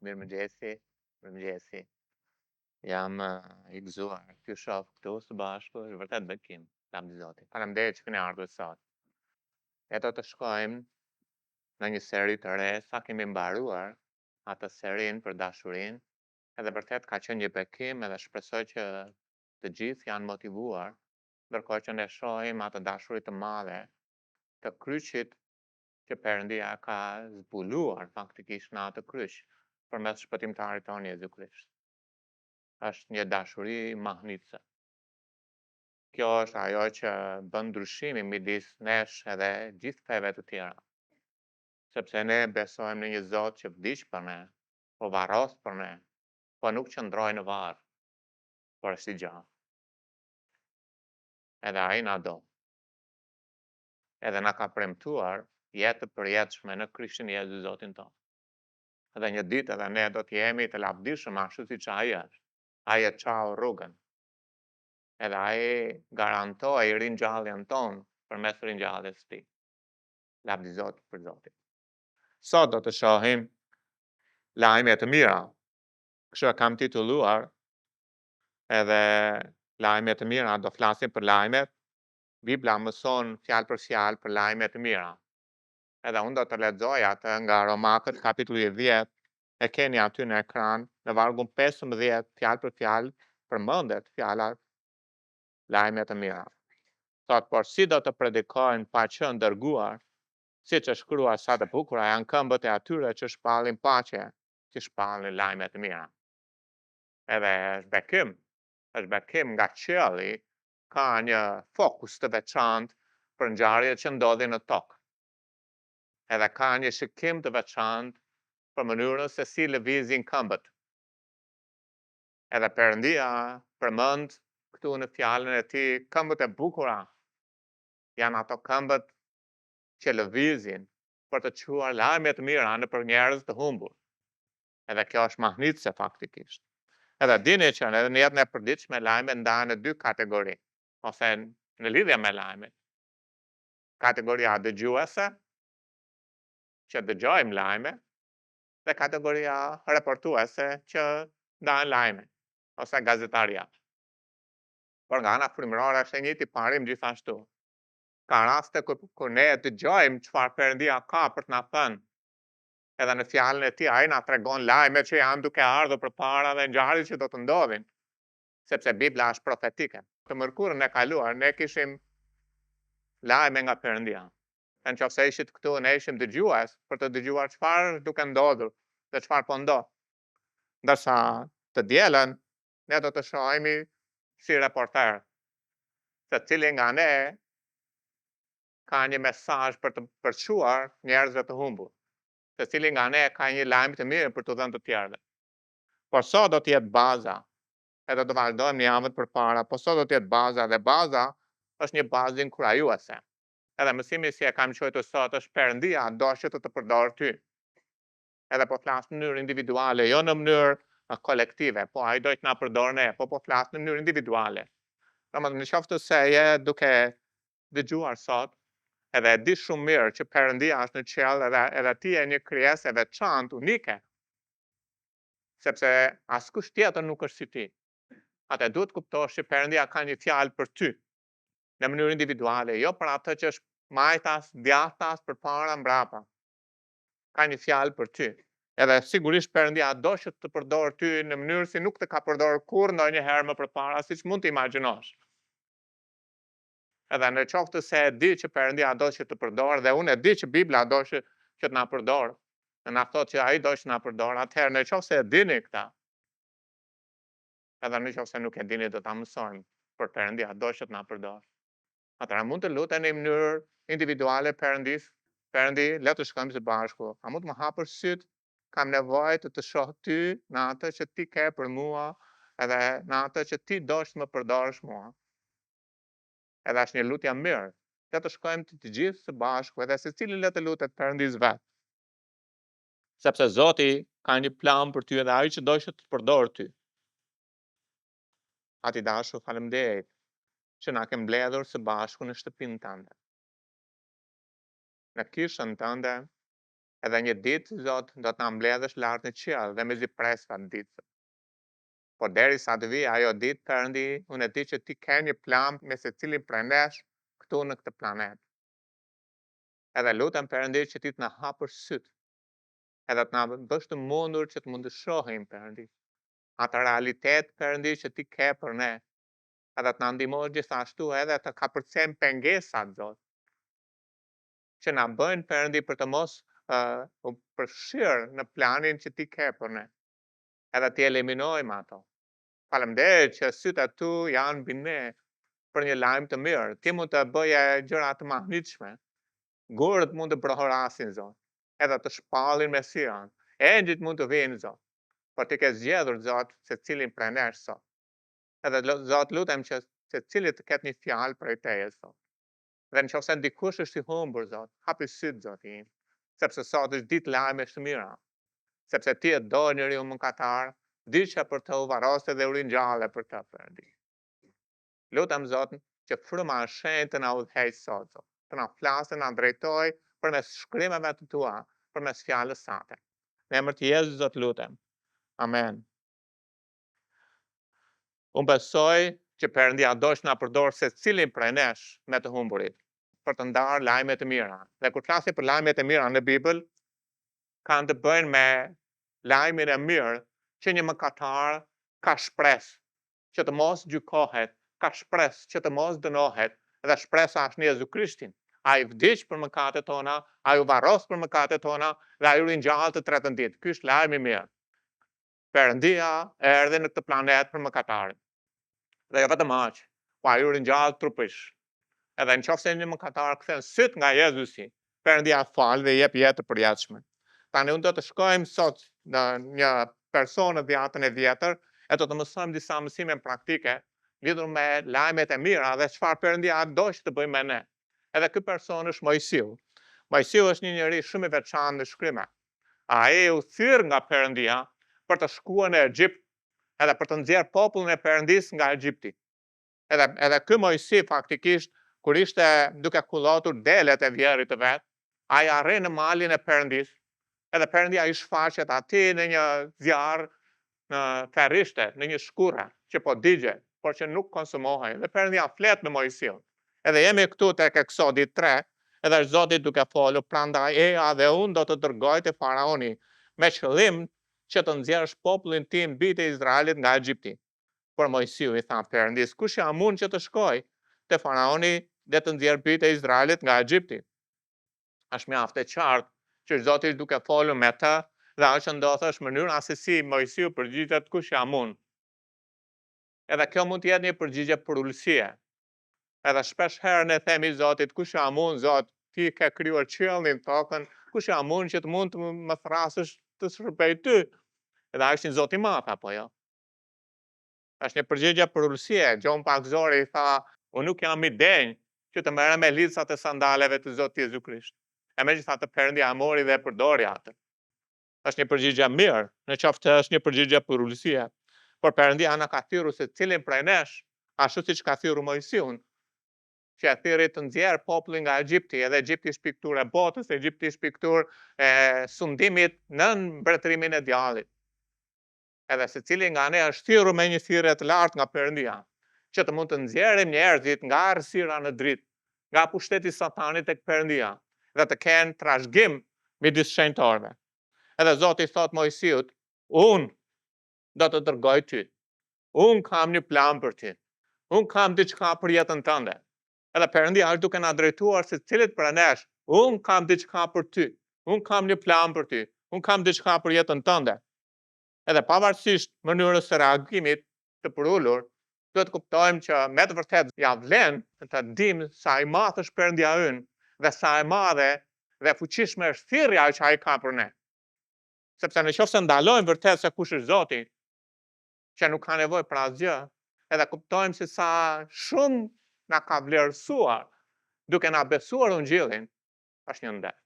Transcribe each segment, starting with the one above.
Mirëmëngjesi, mirëmëngjesi. Jam I gëzuar t'ju shoh këtu së bashku, është vërtet bekim, lam Zotit. Faleminderit që keni ardhur sot. Ne do të shkojmë në një seri të re, sa kemi mbaruar atë serin për dashurinë, edhe vërtet ka qenë një bekim edhe shpresoj që të gjithë janë motivuar, ndërkohë që ne shohim atë dashuri të madhe të kryqit që Perëndia ka zbuluar faktikisht në atë kryq përmes shpëtimtarit tonë Jezu Krisht. Është një dashuri mahnitse. Kjo është ajo që bën ndryshimin midis nesh edhe gjithë feve të tjera. Sepse ne besojmë në një Zot që vdiq për ne, po varros për ne, po nuk qëndroi në varr, por është I gjallë. Edhe ai na do. Edhe na ka premtuar jetë të përjetshme në Krishtin Jezu Zotin tonë. Edhe një ditë edhe ne do të jemi të lavdishëm ashtu siç ai është. Ai e çau rrugën. Edhe ai garantoi ringjalljen tonë përmes ringjalljes së tij. Lavdi Zotit për Zotin. Sot do të shohim lajme të mira. Kështu e kam titulluar, edhe lajme të mira, do flasim për lajmet. Bibla mëson fjalë për fjalë për lajme të mira. Edhe unë do të lexoj atë nga Romakët kapitulli 10, e keni aty në ekran, në vargun 15 fjalë për fjalë përmendet fjala lajme të mira. Thot, por si do të predikojnë pa qenë dërguar, siç është shkruar sa të bukura janë këmbët e atyre që shpallin paqe, që shpallin lajme të mira. Edhe është bekim nga qielli, ka një fokus të veçantë për ngjarjet që ndodhin në tokë. Edhe ka një shikim të veçantë për mënyrën se si lëvizin këmbët. Edhe Perëndia përmend këtu në fjalën e tij këmbët e bukura. Janë ato këmbët që lëvizin për të quar lajme të mira nëpër njerëz të humbur. Edhe kjo është mahnitse faktikisht. Edhe dini që edhe në jetën e përditshme lajmet ndahen në dy kategori, ose në lidhje me lajmet. Kategoria dëgjuese, që dëgjojmë lajme, dhe kategoria reportuese që ndahen lajme, ose gazetaria. Por nga ana frymërore është e njëjti parim gjithashtu. Ka raste kur ne dëgjojmë çfarë Perëndia ka për të na thënë. Edhe në fjalën e tij ai na tregon lajmet që janë duke ardhur përpara dhe ngjarjet që do të ndodhin. Sepse Bibla është profetike. Të mërkurën e kaluar ne kishim lajme nga Perëndia. Nëse ishit këtu, ne ishim dëgjues për të dëgjuar çfarë duke ndodhur dhe çfarë po ndodh. Ndërsa të dielën ne do të shohimi si reporter, se cili nga ne ka një mesazh për të përçuar njerëzve të humbur. Se cili nga ne ka një lajm të mirë për të dhënë të tjerëve. Por sot do të jetë baza. Edhe do vazhdojmë në javët përpara, por sot do të jetë baza dhe baza është një bazë inkurajuese. Edhe mësimi si e kam quajtur sot është Perëndia do që të përdorë ty. Edhe po flas në mënyrë individuale, jo në mënyrë kolektive, po ai do të na përdorë ne, po flas në mënyrë individuale. Domethënë nëse se je duke dëgjuar sot, edhe e di shumë mirë që Perëndia është në qiell edhe ti je një krijesë e veçantë, unike. Sepse askush tjetër nuk është si ti. Atë duhet kuptosh që Perëndia ka një fjalë për ty në mënyrë individuale, jo për atë që është majtas, djathtas përpara mbrapa. Ka një fjalë për ty. Edhe sigurisht Perëndia do që të përdorë ty në mënyrë si nuk të ka përdorur kurrë ndonjëherë më përpara, siç mund të imagjinosh. Edhe në qoftë se e di që Perëndia do që të përdorë dhe unë e di që Bibla do që të na përdorë, dhe na thotë që ai do që na përdorë, atëherë në qoftë se e dini këta, edhe në qoftë se nuk e dini do ta mësojmë, për Perëndia do që të na përdorë. Atëherë mund të luteni në mënyrë individuale Perëndis, Perëndi, le të shkojmë së bashku. A mund të më hapësh syt? Kam nevojë të shoh ty në atë që ti ke për mua, edhe në atë që ti do që më përdorësh mua. Edhe është një lutje mirë. Le të shkojmë të gjithë së bashku, edhe secili le të lutet Perëndis vet. Sepse Zoti ka një plan për ty edhe ai që do që të përdorë ty. Ati dashur, faleminderit që na ke mbledhur së bashku në shtëpinë tënde. Në kishën tënde, Edhe një ditë, Zot, do të na mbledhësh lart në qiell dhe mezi presfa në ditë. Por derisa të vi ajo ditë, Perëndi, unë e di që ti ke një plan me secilin prej nesh këtu në këtë planet. Edhe lutem Perëndi që ti të na hapësh syt, edhe të na bësh të mundur që të mund të shohim, Perëndi, atë realitet, Perëndi, që ti ke për ne, edhe të na ndihmosh gjithashtu edhe të kapërcejmë pengesat, Zot, që na bëjnë, Perëndi, për të mos u përfshirë në planin që ti ke për ne, edhe ti eliminojmë ato. Faleminderit që sytë tu janë mbi ne për një lajm të mirë. Ti mund të bëje gjëra të mahnitshme. Gurët mund të brohorasin, Zot, edhe të shpallin me syran. Engjëjt mund të vinë, Zot, por ti ke zgjedhur, Zot, secilin prej nesh sot. Edhe Zot, lutem që secili të ketë një fjalë prej teje sot. Dhe nëse dikush është i humbur, Zot, hapi syt, Zot im, sepse sot është ditë lajmesh të mira. Sepse ti e do njeriu mëkatar, disha për të u varrosur dhe u ringjallë për të, Perëndi. Lutem, Zot, që fryma e shenjtë të na udhëheqë sot, Zot, të na flasë, na drejtoj përmes shkrimeve të tua, përmes fjalës sate. Në emër të Jezusit, Zot, lutem. Amen. Unë besoj që Perëndia do të na përdorë secilin prej nesh me të humburit për të ndarë lajme të mira. Dhe kur flasim për lajmet e mira në Bibël, kanë të bëjnë me lajmin e mirë që një mëkatar ka shpresë që të mos gjykohet, ka shpresë që të mos dënohet, dhe shpresa është në Jezu Krishtin. Ai vdiq për mëkatet tona, ai u varros për mëkatet tona dhe ai u ringjall të tretën ditë. Ky është lajmi i mirë. Perëndia erdhi në këtë planet për mëkatarin. Dhe jo vetëm aq, po ai u ringjall trupësh. Edhe nëse një mëkatar kthen syt nga Jezusi, Perëndia fal dhe jep jetë të përjetshme. Tani unë do të shkojmë sot në një person në dhjetën e vjetër e do të mësojmë disa mësime praktike lidhur me lajmet e mira dhe çfarë Perëndia do të bëjë me ne. Edhe ky person është Mojsiu. Mojsiu është një njeri shumë i veçantë në shkrimë. Ai u thirr nga Perëndia për të shkuar në Egjipt edhe për të nxjerrë popullin e Perëndisë nga Egjipti. Edhe ky Mojsi faktikisht kur ishte duke kullotur delet e vjerit të vet, ai arrin në malin e Perëndisë. Edhe Perëndia i shfaqet atij në një zjarr në ferrishte, në një shkurrë që po digje, por që nuk konsumohej. Dhe Perëndia flet me Mojsiun. Edhe jemi këtu tek Eksodi 3, edhe është Zoti duke folur, prandaj dhe unë do të dërgoj te faraoni me qëllim që të nxjerrësh popullin tim, bijtë e Izraelit nga Egjipti. Por Mojsiu i tha Perëndis, kush jam unë që të shkoj te faraoni dhe të nxjerr bijtë e Izraelit nga Egjipti? Është mjaft e qartë që Zoti është duke folur me të dhe ajo që ndodh është mënyra se si Mojsiu përgjigjet kush jam unë. Edhe kjo mund të jetë një përgjigje për ulësie. Edhe shpesh herë ne themi Zotit, kush jam unë, Zot, ti ke krijuar qiellin, tokën, kush jam unë që të mund të më thrasësh të shërbej ty? Edhe ai është një Zot i madh apo jo? Është një përgjigje për ulësie. Gjon Pakzori tha, unë nuk jam i denj që të merrem me licat e sandaleve të Zotit Jezu Krisht. E megjithatë Perëndia e mori dhe e përdori atë. Është një përgjigje mirë, në qoftë është një përgjigje për ulësie. Por Perëndia na ka thirrur secilin prej nesh, ashtu siç ka thirrur Mojsiun, që e thirri të nxjerrë popullin nga Egjipti, edhe Egjipti është pikturë e botës, Egjipti është pikturë e sundimit në mbretërimin e djallit. Edhe secili nga ne është thirrur me një thirrje të lartë nga Perëndia, që të mund të nxjerrim njerëzit nga errësira në dritë, nga pushteti i Satanit tek Perëndia, dhe të kenë trashëgim midis shenjtorëve. Edhe Zoti thot Mojsiut, unë do të dërgoj ty. Unë kam një plan për ty. Unë kam diçka për jetën tënde. Edhe Perëndia është duke na drejtuar se cilit për nesh, unë kam diçka për ty. Unë kam një plan për ty. Unë kam diçka për jetën tënde. Edhe pavarësisht mënyrës së reagimit të përulur, duhet të kuptojmë që me të vërtetë ja vlen të dimë sa i madh është Perëndia ynë dhe sa e madhe dhe fuqishme është thirrja që ai ka për ne. Sepse nëse ndalojmë vërtet se kush është Zoti, që nuk ka nevojë për asgjë, edhe kuptojmë se sa shumë na ka vlerësuar duke na besuar Ungjillin, është një nder.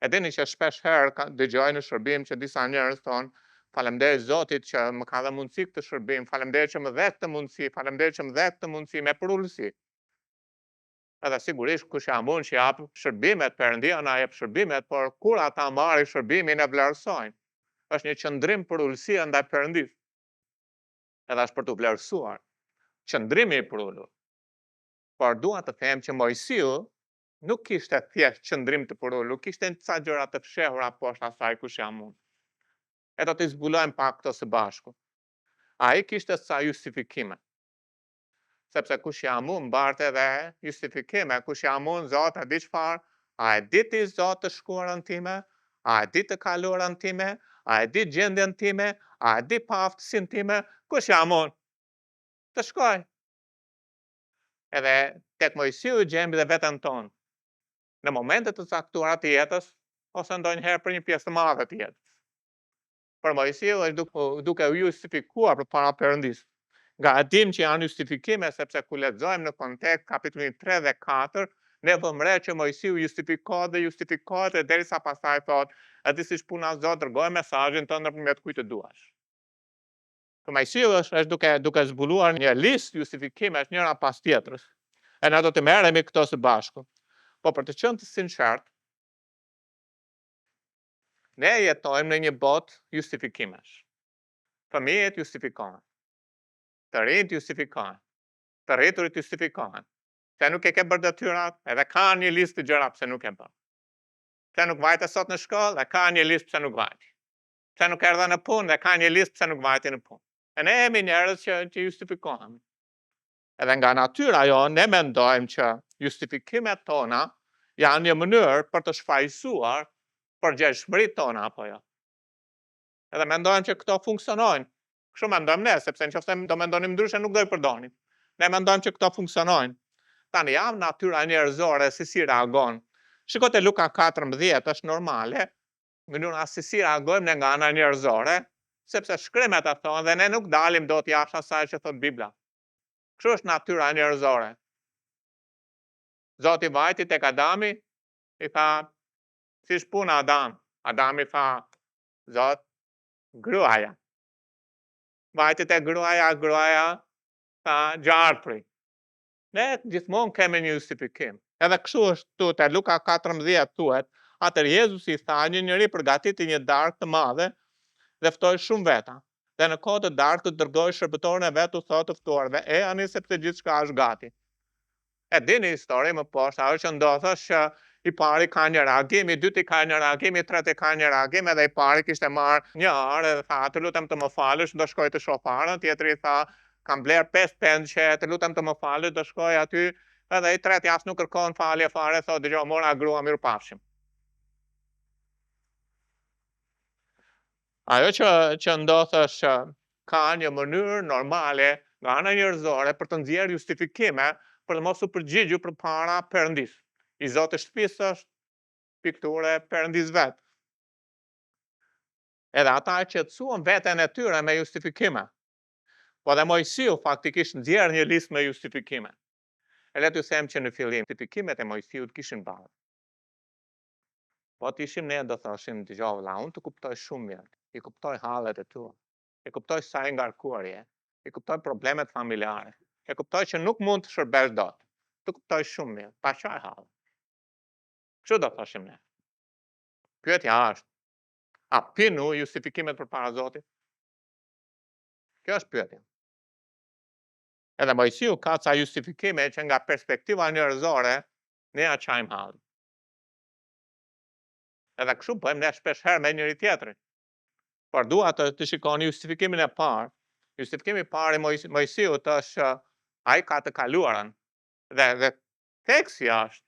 E dini që shpesh herë dëgjoj në shërbim që disa njerëz thonë, faleminderit Zotit që më ka dhënë mundësi këtë shërbim, faleminderit që më dhe këtë mundësi, faleminderit që më dhe këtë mundësi me përulësi. Edhe sigurisht kush ja mund që jap shërbimet, Perëndia na jep shërbimet, por kur ata marrin shërbimin e vlerësojnë. Është një qëndrim për ulësia ndaj Perëndisë. Edhe është për të vlerësuar. Qëndrimi i përullur. Por dua të them që Mojsiu nuk kishte thjesht qëndrim të përullur, kishte ca gjëra të fshehura poshtë asaj kush ja mund. E do të zbulojmë pak këto së bashku. Ai kishte ca justifikime. Sepse kush ja mund mbarte edhe justifikime, kush ja mund Zot e di çfarë, a e di ti Zot të shkuarën time, a e di të kaluarën time, a e di gjendjen time, a e di paaftësinë time, kush ja mund të shkoj. Edhe tek Mojsiu gjejmë dhe veten tonë. Në momente të caktuara të jetës, ose ndonjëherë për një pjesë të madhe të jetës. Për Mojsiu është duke u justifikuar përpara Perëndisë. Nga e dim që janë justifikime, sepse ku lexojmë në kontekst kapitullin 3 dhe 4, ne vëmë re që Mojsiu justifikohet dhe derisa pastaj thotë, e di siç puna Zot dërgoj mesazhin tënd nëpërmjet kujt të duash. Për Mojsiu është duke zbuluar një listë justifikimesh njëra pas tjetrës. E na do të merremi këto së bashku. Po për të qenë të sinqert, ne jetojmë në një botë justifikimesh. Fëmijët justifikohen. Të rinjt justifikohen. Të rriturit justifikohen. Se nuk e ke bërë detyrat, edhe ka një listë të gjëra pse nuk e bën. Se nuk vajte sot në shkollë, e ka një listë pse nuk vajti. Se nuk erdha në punë, e ka një listë pse nuk vajti në punë. E ne jemi njerëz që justifikohen. Edhe nga natyra jo, ne mendojmë që justifikimet tona janë një mënyrë për të shfaqësuar përgjegjësitë tona apo jo. Edhe mendojmë që këto funksionojnë. Kështu mendojmë ne, sepse nëse do mendonim ndryshe nuk do i përdornim. Ne mendojmë që këto funksionojnë. Tani jam natyra njerëzore si reagon. Shiko te Luka 14, është normale, mënyra si reagojmë ne nga ana njerëzore, sepse shkrimet e thonë dhe ne nuk dalim dot jashtë asaj që thot Bibla. Kështu është natyra njerëzore. Zoti vajti tek Adami, i tha, si shpuna Adam? Adami tha, Zot, gruaja. Vajti tek gruaja tha, gjarpri. Ne gjithmonë kemi një justifikim. Edhe kështu është tu te Luka 14 thuhet, atëherë Jezusi tha, një njeri përgatiti një darkë të madhe dhe ftoi shumë veta. Dhe në kohë të darkë të dërgoi shërbëtorin e vet u thotë të ftuarve, e ani sepse gjithçka është gati. E dini histori më poshtë, ajo që ndodh është i pari ka një reagim, i dyti ka një reagim, i treti ka një reagim, edhe i pari kishte marrë një arë dhe tha, të lutem të më falësh, do shkoj të shoh arën, tjetri tha, kam bler 5 pendçe, të lutem të më falësh, do shkoj aty, edhe i treti as nuk kërkon falje fare, thotë dëgjoj, mora grua, mirupafshim. Ajo që ndodh është ka një mënyrë normale nga ana njerëzore për të nxjerrë justifikime për të mos u përgjigjur përpara Perëndisë. I Zotit të shtëpisë është pikture Perëndis vet. Edhe ata e qetësuan veten e tyre me justifikime. Po dhe Mojsiu faktikisht nxjerr një listë me justifikime. E le t'ju them që në fillim justifikimet e Mojsiut kishin ballë. Po të ishim ne do thoshim dëgjoj vëlla, unë të kuptoj shumë mirë. I kuptoj hallet e tua. I kuptoj sa e ngarkuar je. I kuptoj problemet familjare. E kuptoj që nuk mund të shërbesh dot. Të kuptoj shumë mirë, pa çaj hall. Kështu do thoshim ne. Pyetja është, a pinu justifikimet përpara Zotit? Kjo është pyetja. Edhe Mojsiu ka ca justifikime që nga perspektiva njerëzore ne ja çajm hall. Edhe kështu bëjmë ne shpesh herë me njëri tjetrin. Por dua të shikoni justifikimin e parë. Justifikimi i parë i Mojsiut është ai ka të kaluarën. Dhe teksti është,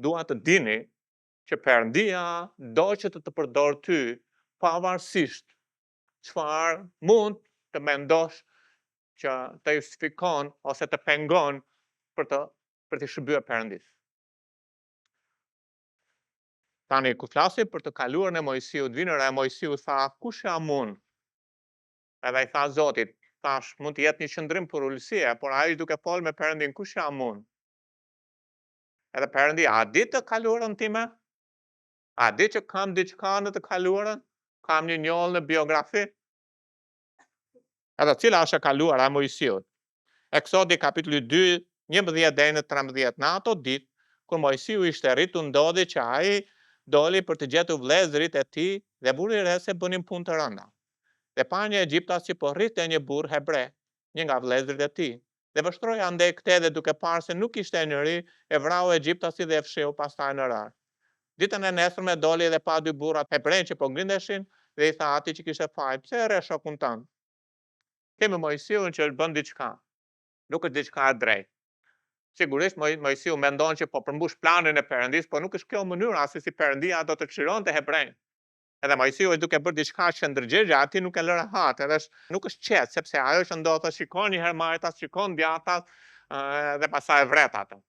dua të dini që Perëndia do që të përdor ty pavarësisht çfarë mund të mendosh që të justifikon ose të pengon për të shërbyer Perëndisë. Tani kur flasim për të kaluarën e Mojsiut, vinë re Mojsiu tha, kush ja mund? Edhe i tha Zotit, thash, mund të jetë një qëndrim për ulësie, por ai duke folë me Perëndin, kush ja mund? Edhe Perëndia, a di të kaluarën time? A di që kam diçka në të kaluarën? Kam një njollë në biografi? Edhe cila është e kaluara e Mojsiut? Eksodi kapitulli 2, 11 deri në 13 në ato ditë, kur Mojsiu ishte rritur, ndodhi që ai doli për të gjetur vëllezërit e tij dhe burri i re se bënin punë të rënda. Dhe pa një egjiptas që po rrinte një burr hebre, një nga vëllezërit e tij. Dhe vështroi andej këtë dhe duke parë se nuk ishte njëri, e vrau egjiptasi dhe e fshiu pastaj në rar. Ditën e nesërme doli dhe pa dy burrat hebrej që po ngrindeshin dhe i tha atij që kishte fajin: "Pse e rre shokun tënd? Kemi Mojsiun që bën diçka. Nuk është diçka e drejtë." Sigurisht Mojsiu mendon që po përmbush planin e Perëndis, po nuk është kjo mënyra se si Perëndia do të çlironte hebrejt. Edhe Mojsiu është duke bërë diçka që ndërgjegje, ati nuk e lë rehat, edhe nuk është qetë, sepse ajo që ndodhte, shikon një herë majtas, shikon djathtas, dhe pastaj e vret atë.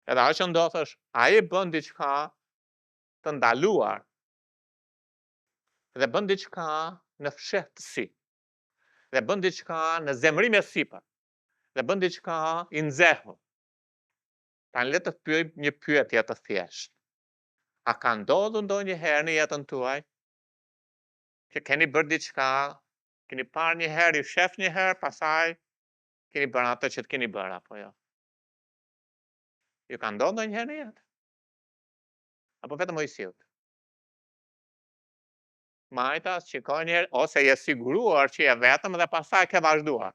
Edhe ajo që ndodh është, ai bën diçka të ndaluar dhe bën diçka në fshehtësi, dhe bën diçka në zemrim e sipër, dhe bën diçka i nxehur. Tani le të pyejmë një pyetje të thjeshtë. A ka ndodhur ndonjëherë në jetën tuaj që keni bërë diçka, keni parë një herë, i shef një herë, pastaj keni bërë atë që të keni bërë, apo jo? Ju ka ndodhur ndonjëherë në jetë? Apo vetëm Mojsiut? Majtas, shikoj një herë, ose je siguruar që je vetëm dhe pastaj ke vazhduar.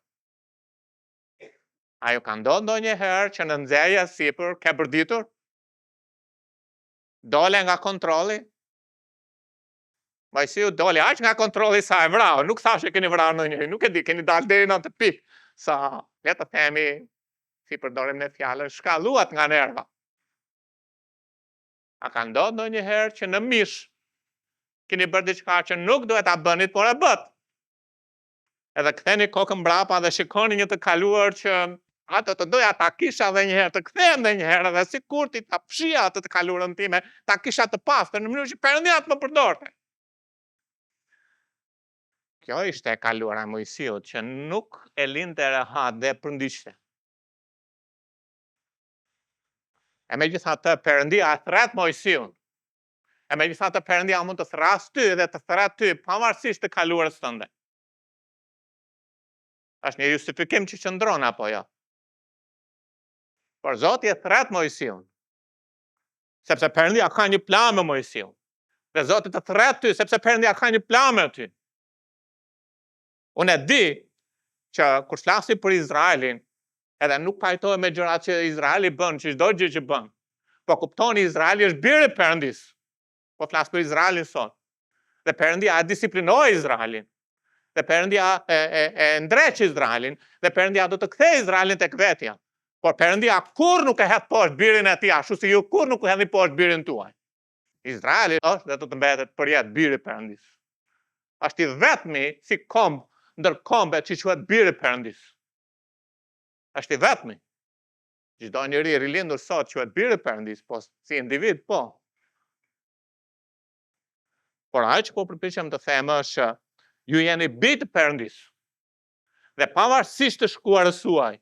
A ju ka ndodhur ndonjëherë që në nxjerrje sipër ke bërditur? Dole nga kontrolli? Mojsiu doli aq nga kontrolli sa e vrau, nuk thashë keni vrarë ndonjëherë, nuk e di, keni dalë deri në atë pikë sa, le të themi, si përdorim ne fjalën, shkalluat nga nerva. A ka ndodhur ndonjëherë që në mish keni bërë diçka që nuk duhet ta bënit, por e bët? Edhe ktheni kokën mbrapa dhe shikoni një të kaluar që atë të doja ta kisha edhe një herë, të kthehem edhe një herë, dhe sikur ti ta fshija atë të kaluarën time, ta kisha të pastër në mënyrë që Perëndia të më përdorte. Kjo ishte e kaluara e Mojsiut, që nuk e linte rehat dhe përndiqte. E megjithatë Perëndia e thret Mojsiun. E megjithatë Perëndia mund të thras ty dhe të thret ty pavarësisht të kaluarës tënde. Është një justifikim që qëndron apo jo? Por Zoti e thret Mojsiun, sepse Perëndia ka një plan me Mojsiun. Dhe Zoti të thret ty sepse Perëndia ka një plan me ty. Unë e di që kur flasim për Izraelin, edhe nuk pajtohem me gjërat që Izraeli bën, që çdo gjë që bën. Po kuptoni, Izraeli është biri i Perëndis. Po flas për Izraelin sot. Dhe Perëndia e disiplinoi Izraelin. Dhe Perëndia e ndreq Izraelin, dhe Perëndia do të kthejë Izraelin tek vetja. Por Perëndia kur nuk e hedh poshtë birin e tij, ashtu si ju kur nuk e hedhni poshtë birin tuaj. Izraeli është dhe do të mbetet përjetë biri i Perëndis. Është i vetmi si komb ndër kombet që quhet biri i Perëndis. Është i vetmi. Çdo njeri i rilindur sot quhet biri i Perëndis, po si individ po. Por ajo që po përpiqem të them është ju jeni bijtë të Perëndis. Dhe pavarësisht të shkuarës suaj,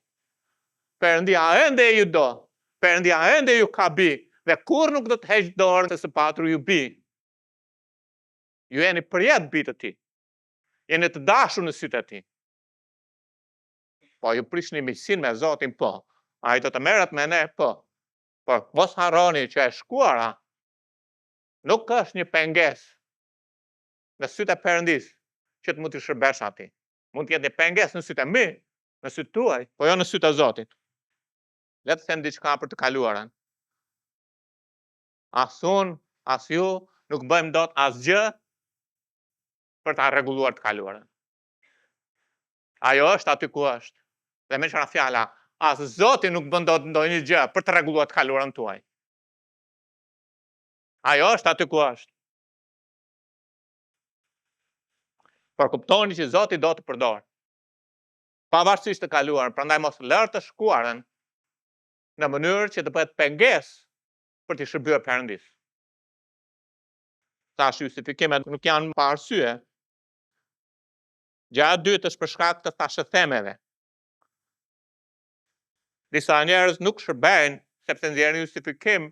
Perëndia ende ju do, Perëndia ende ju ka bij, dhe kur nuk do të heq dorë se së patru ju bij. Ju jeni përjetë bijtë të tij. Jeni të dashur në sytë e tij. Po ju prishni miqësinë me Zotin, po. Ai do të merret me ne, po. Por mos harroni që e shkuara nuk është një pengesë në sytë e Perëndis që të mund të shërbesh atij. Mund të jetë një pengesë në sytë e mi, në sytë tuaj, po jo në sytë e Zotit. Le të them diçka për të kaluarën. As unë, as ju nuk bëjmë dot asgjë për ta rregulluar të kaluarën. Ajo është aty ku është. Dhe me qëra fjala, as Zoti nuk bën dot ndonjë gjë për të rregulluar të kaluarën tuaj. Ajo është aty ku është. Por kuptoni që Zoti do të përdor. Pavarësisht të kaluarën, prandaj mos lër të shkuarën në mënyrë që të bëhet pengesë për të shërbyer Perëndis. Tash justifikimet nuk janë pa arsye. Gjëja e dytë është për shkak të thashëthemeve. Disa njerëz nuk shërbejnë sepse nxjerrin justifikim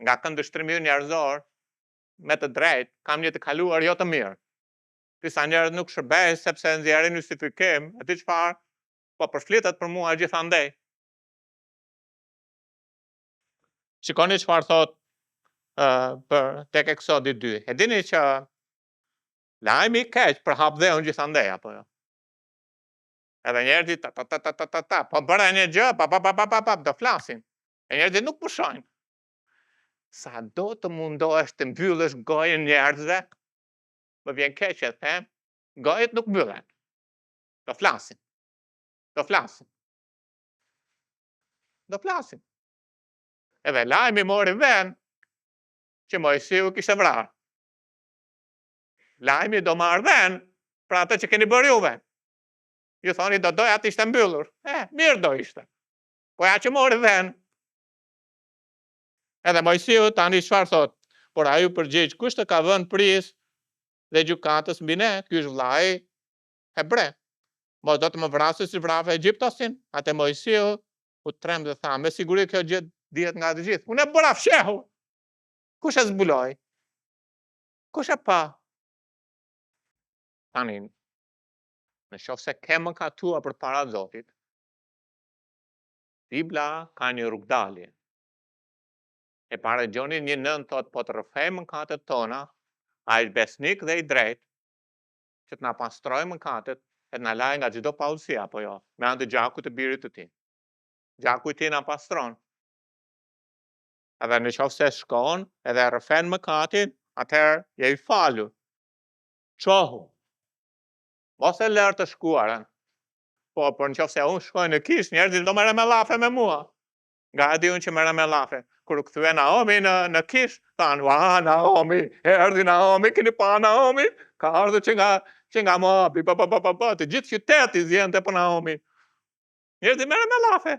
nga këndvështrimi njerëzor me të drejtë, kam një të kaluar jo të mirë. Disa njerëz nuk shërbejnë sepse nxjerrin justifikim, e di çfarë? po përflitet për mua gjithandej. Shikoni çfarë thot për tek Eksodi 2. E dini që lajmi i keq për hapdheun gjithandej apo jo? Edhe njerëzit ta, po bëra një gjë, do flasin. E njerëzit nuk pushojnë. Sa do të mundohesh të mbyllësh gojën njerëzve, më vjen keq e them, gojët nuk mbyllen. Do flasin. Do flasin. Do flasin. Edhe lajmi mori vend që Mojsiu kishte vrarë. Lajmi do marrë vend për atë që keni bërë juve. Ju thoni do doja të ishte mbyllur. Mirë do ishte. Po ja që mori vend. Edhe Mojsiu tani çfarë thot? Por ai u përgjigj, kush të ka vënë pris dhe gjykatës mbi ne? Ky është vllai hebrej. Mos do të më vrasësh si vrave Egjiptosin? Atë Mojsiu u tremb dhe tha, me siguri kjo gjë dihet nga të gjithë. Unë e bëra fshehu. Kush e zbuloi? Kush e pa? Tani, në qoftë se ke mëkatua përpara Zotit, Bibla ka një rrugdalje. E para Gjoni 1:9 thot, po të rrëfej mëkatet tona, ai është besnik dhe i drejtë, që të na pastroj mëkatet e të na lajë nga çdo pavësi apo jo, me anë të gjakut të birit të tij. Gjaku i tij na pastron. Edhe në qoftë se shkon edhe rrëfen mëkatin, atëherë je i falur. Çohu. Mos e lër të shkuarën. Po, për në qoftë se unë shkoj në kish, njerëzit do merren me llafe me mua. Nga e di unë që merren me llafe. Kur u kthye Naomi në kish, thanë, "Ua, Naomi, erdhi Naomi, keni pa Naomi? Ka ardhur që nga Moabi, të gjithë qyteti zjente për Naomi." Njerëzit merren me llafe.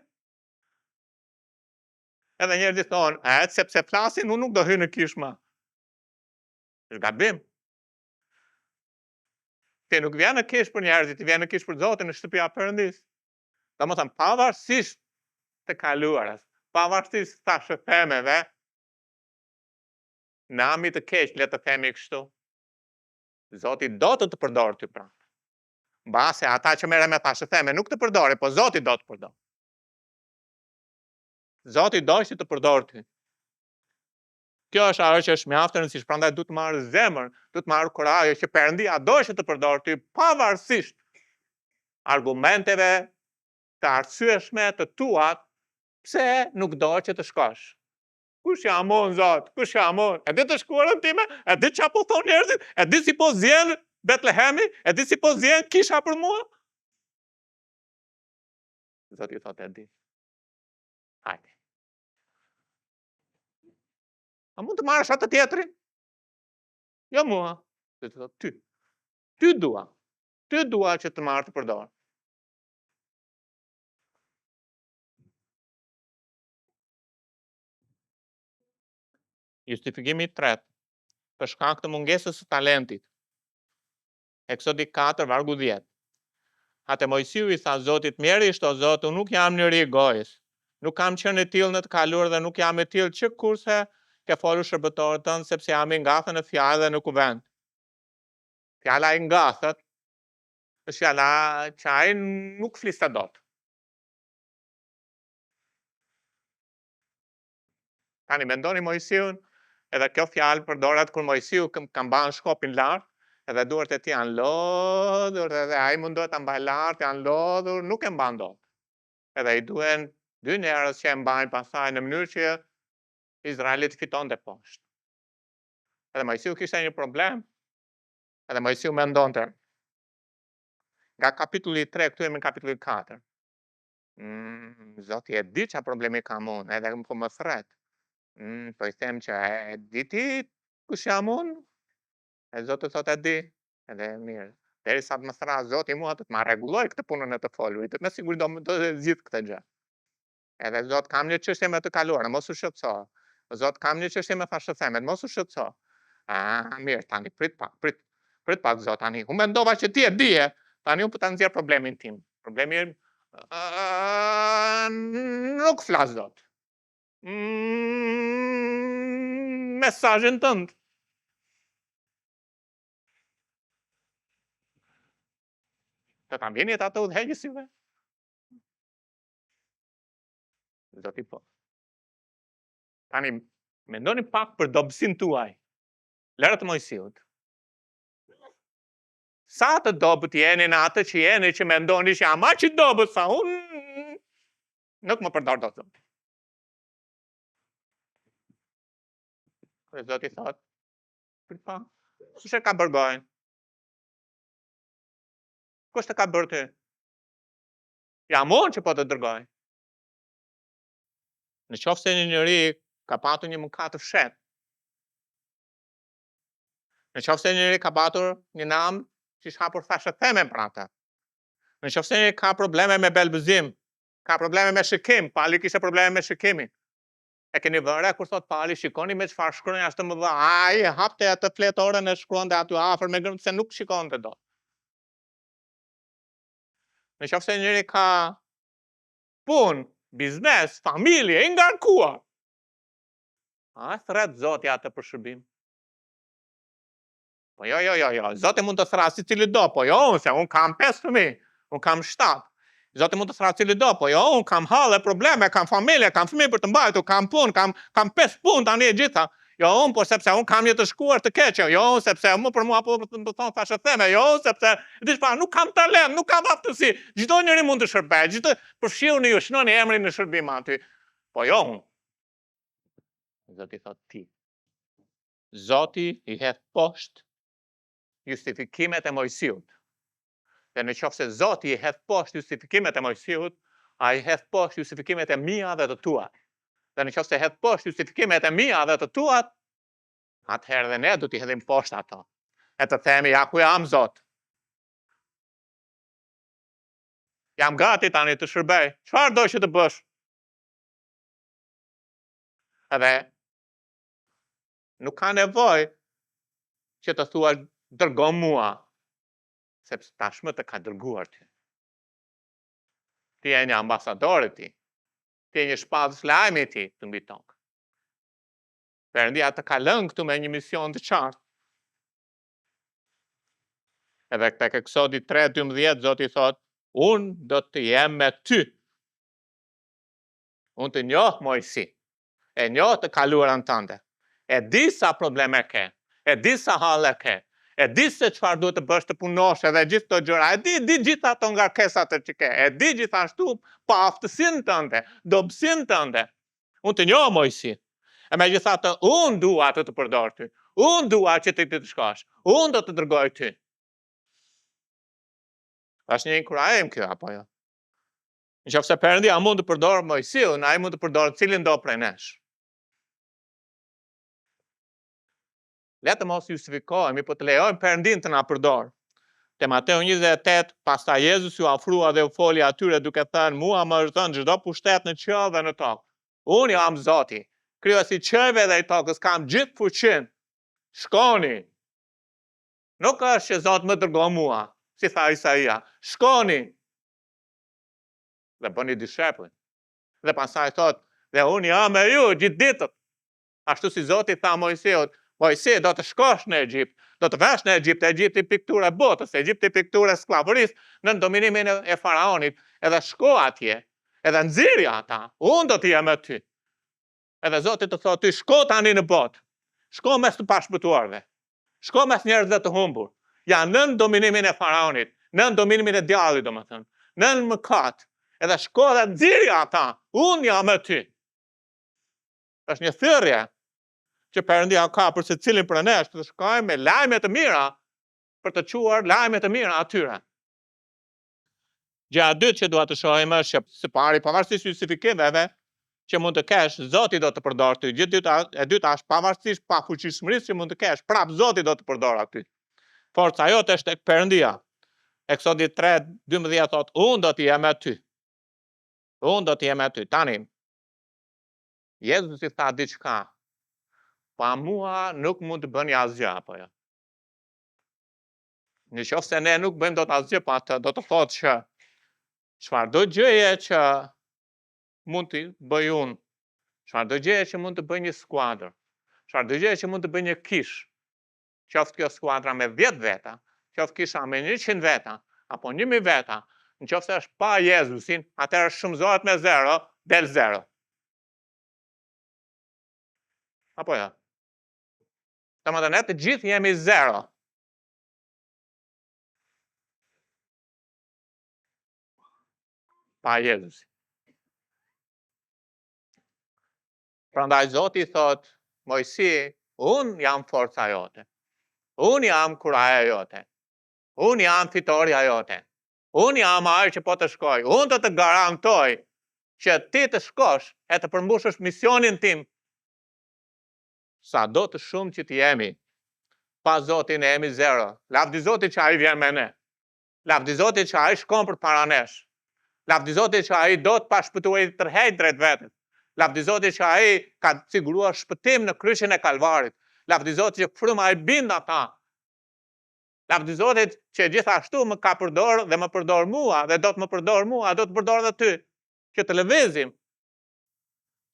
Edhe njerëzit thonë, sepse flasin, unë nuk do hyj në kish më. Është gabim. Ti nuk vjen në kish për njerëzit, ti vjen në kish për Zotin në shtëpia e Perëndis. Domethënë, pavarësisht të kaluarës, pavarësisht të shëthemeve, në ami të keq, le të themi kështu, Zoti do të përdorë ty pra. Mbase ata që merren me thashëtheme nuk të përdore, po Zoti do të përdorë. Zoti do që të përdorë ty. Kjo është ajo që është mjaft e rëndësishme, prandaj duhet të marrë zemër, duhet të marrë kurajë që Perëndia do që të përdorë ty pavarësisht argumenteve të arsyeshme të tuat pse nuk do që të shkosh. Kush jam unë, Zot? Kush jam unë? E di të shkuarën time? E di çfarë po thonë njerëzit? E di si po zjen Betlehemi? E di si po zjen kisha për mua? Zoti thotë e di. Hajde. A mund të marrësh atë tjetrin? Jo mua. Zoti thotë ty. Ty dua. Ty dua që të marrë të përdor. Justifikimi i tretë, për shkak të mungesës së talentit. Eksodi 4, vargu 10. Atë Mojsiu i tha Zotit, mjerisht o Zot, unë nuk jam njeri i gojës. Nuk kam qenë e tillë në të kaluar dhe nuk jam e tillë që kurse ke folur shërbëtorët tënë, sepse jam i ngathën në fjalë dhe në kuvend. Fjala i ngathët është fjala që ai nuk fliste dot. Tani mendoni Mojsiun, edhe kjo fjalë përdoret kur Mojsiu ka mban shkopin lart, edhe duart e tij janë lodhur, edhe ai mundohet ta mbajë lart, janë lodhur, nuk e mban dot. Edhe i duhen 2 njerëz që e mbajnë pastaj në mënyrë që Izraeli të fitonte poshtë. Edhe Mojsiu kishte një problem. Edhe Mojsiu mendonte. Nga kapitulli 3 këtu jemi në kapitullin 4. Zoti e di çfarë problemi kam unë, edhe po më thret. Po i them që e di ti kush jam unë? E Zoti thotë e di, edhe mirë. Derisa të më thra Zoti mua të më rregulloj këtë punën e të folurit, me siguri do të zgjidh këtë gjë. Edhe Zot kam një çështje me të kaluarën, mos u shqetëso. Zot kam një çështje me fashëthemet, mos u shqetëso. Mirë, tani prit pak Zot tani. Unë mendova që ti e dije, tani unë po ta nxjerr problemin tim. Problemi nuk flas Zot. Mesazhin tënd. Të ta vjeni ato udhëheqësive? Zoti po. Tani, mendoni pak për dobësinë tuaj. Lërët Mojsiut. Sa të dobët jeni në atë që jeni që mendoni që ama që dobët sa unë nuk më përdor do Zoti. Zoti thot, pa, kush e ka bërgojnë? Kush të ka bërë ty? Jam unë që po të dërgoj. Në qoftë se një njëri ka patur një mëkat të fshet. Në qoftë se një njëri ka patur një nam që hapur thashë theme për ata. Në qoftë se një ka probleme me belbëzim, ka probleme me shikim, pali kishte probleme me shikimin. E keni vëre kur thot pali, shikoni me çfarë shkruan ashtu më dha, ai hapte atë fletorën e shkruante aty afër me gërmë se nuk shikonte dot. Në qoftë se njëri ka punë, biznes, familje, e ngarkuar, a thret Zoti atë për shërbim? Po jo, Zoti mund të thrasë cili do, po jo, se unë kam 5 fëmijë, unë kam 7. Zoti mund të thrasë cili do, po jo, unë kam halle, probleme, kam familje, kam fëmijë për të mbajtur, kam punë, kam 5 punë tani e gjitha. Jo, unë, po sepse unë kam një të shkuar të keqe, jo, sepse më për mua po të thonë thashë theme, jo, sepse nuk kam talent, nuk kam aftësi, çdo njëri mund të shërbejë, çdo përfshiruni ju, shnoni emrin në shërbim aty. Po jo, unë. Zoti thot ti. Zoti i hedh poshtë justifikimet e Mojsiut. Dhe në qoftë se Zoti i hedh poshtë justifikimet e Mojsiut, ai hedh poshtë justifikimet e mia dhe të tua. Dhe në qoftë se hedh poshtë justifikimet e mia dhe të tuat, atëherë dhe ne do t'i hedhim poshtë ato. E të themi, ja ku jam Zot. Jam gati tani të shërbej. Çfarë do që të bësh? Edhe nuk ka nevojë që të thua dërgo mua, sepse tashmë të ka dërguar ty. Ti e një ambasador e ti. Ti e një shpadhës lajmi ti të mbi tokë. Perëndia të ka lënë këtu me një mision të qartë. Edhe tek Eksodi 3:12 Zoti thot, unë do të jem me ty. Unë të njoh Mojsi. E njoh të kaluarën tënde. E di sa probleme ke. E di sa halle ke. E di se çfarë duhet të bësh të punosh edhe gjithë këto gjëra. E di gjithë ato ngarkesat që ke. E di gjithashtu pa aftësinë tënde, dobësinë tënde. Unë të njoh Mojsi. E megjithatë unë dua të përdor ty. Unë dua që ti të shkosh. Unë do të dërgoj ty. Është një inkurajem kjo apo jo? Nëse Perëndia mund të përdorë Mojsiun, ai mund të përdorë cilin do prej nesh. Le të mos justifikohemi, po të lejojmë Perëndin të na përdorë. Te Mateu 28, pastaj Jezus ju ofrua dhe u foli atyre duke thënë, mua më është dhënë çdo pushtet në qiell dhe në tokë. Unë jam Zoti, krijuesi i qiellit dhe i tokës, kam gjithë fuqinë. Shkoni. Nuk është që Zoti më dërgon mua, si tha Isaia. Shkoni. Dhe bëni dishepull. Dhe pastaj thot, dhe unë jam me ju gjithë ditët. Ashtu si Zoti tha Mojsiut, Mojsi do të shkosh në Egjipt, do të vesh në Egjipt, Egjipti pikturë e botës, Egjipti pikturë e skllavërisë në dominimin e faraonit, edhe shko atje, edhe nxirri ata, unë do të jem me ty. Edhe Zoti të thotë, ty shko tani në botë, shko mes të pashpëtuarve, shko mes njerëzve të humbur, janë nën dominimin e faraonit, nën dominimin e djallit domethënë, nën mëkat, edhe shko dhe nxirri ata, unë jam me ty. Është një thirrje që Perëndia ka për secilin prej nesh të shkojmë me lajme të mira për të quar lajme të mira atyre. Gjëja e dytë që dua të shohim është që së pari pavarësisht justifikimeve që mund të kesh, Zoti do të përdorë ty. E dyta është pavarësisht pafuqishmërisë që mund të kesh, prap Zoti do të përdorë aty. Forca jote është tek Perëndia. Eksodi 3:12 thot, unë do të jem me ty. Unë do të jem me ty. Tani, Jezusi tha diçka. Pa mua nuk mund të bëni asgjë apo jo. Nëse ne nuk bëjmë dot asgjë pa atë, do të thotë që çfarëdo gjëje që mund të bëj unë, çfarëdo gjëje që mund të bëj një skuadër, çfarëdo gjëje që mund të bëj një kish, qoftë kjo skuadra me 10 veta, qoftë kisha me 100 veta, apo 1000 veta, nëse është pa Jezusin, atëherë shumëzohet me 0, del 0. Apo ja? Domethënë ne të gjithë jemi zero. Pa Jezusin. Prandaj Zoti thot, Mojsi, unë jam forca jote. Unë jam kuraja jote. Unë jam fitoria jote. Unë jam ai që po të shkoj. Unë do të garantoj që ti të shkosh e të përmbushësh misionin tim. Sa do të shumë që ti jemi, pa Zotin e jemi zero. Lavdi Zotit që ai vjen me ne. Lavdi Zotit që ai shkon për para nesh. Lavdi Zotit që ai do të pashpëtuar të tërheqë drejt vetes. Lavdi Zotit që ai ka siguruar shpëtim në kryqin e Kalvarit. Lavdi Zotit që fryma ai bind ata. Lavdi Zotit që gjithashtu më ka përdor dhe më përdor mua dhe do të më përdor mua, do të përdor edhe ty, që të lëvizim.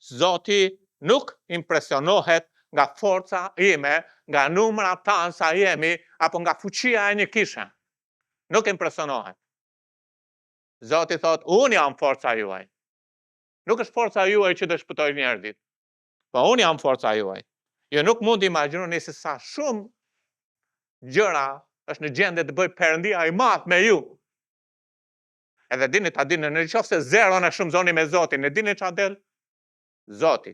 Zoti nuk impresionohet nga forca ime, nga numra tanë sa jemi, apo nga fuqia e një kishe. Nuk impresionohet. Zoti thot, unë jam forca juaj. Nuk është forca juaj që të shpëtoj njerëzit, po unë jam forca juaj. Jo nuk mund të imagjinoni se sa shumë gjëra është në gjendje të bëj Perëndia i madh me ju. Edhe dini në qoftë se zero në shumëzoni me Zotin, ne dini çfarë del? Zoti.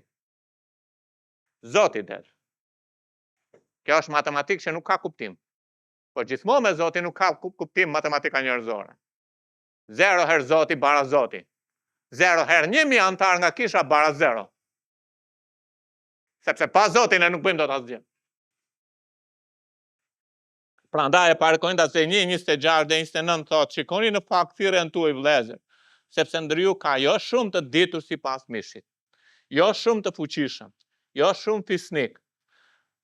Zoti del. Kjo është matematikë që nuk ka kuptim. Po gjithmonë me Zotin nuk ka kuptim matematika njerëzore. 0 herë Zoti bara Zoti. 0 herë 1000 antar nga kisha bara 0. Sepse pa Zotin e nuk bëjmë dot asgjë. Prandaj e parë Korintas 1:26 dhe 29 thot, shikoni në fakt thirrjen tuaj vëllezër, sepse ndër ju ka jo shumë të ditur sipas mishit, jo shumë të fuqishëm, jo shumë fisnik.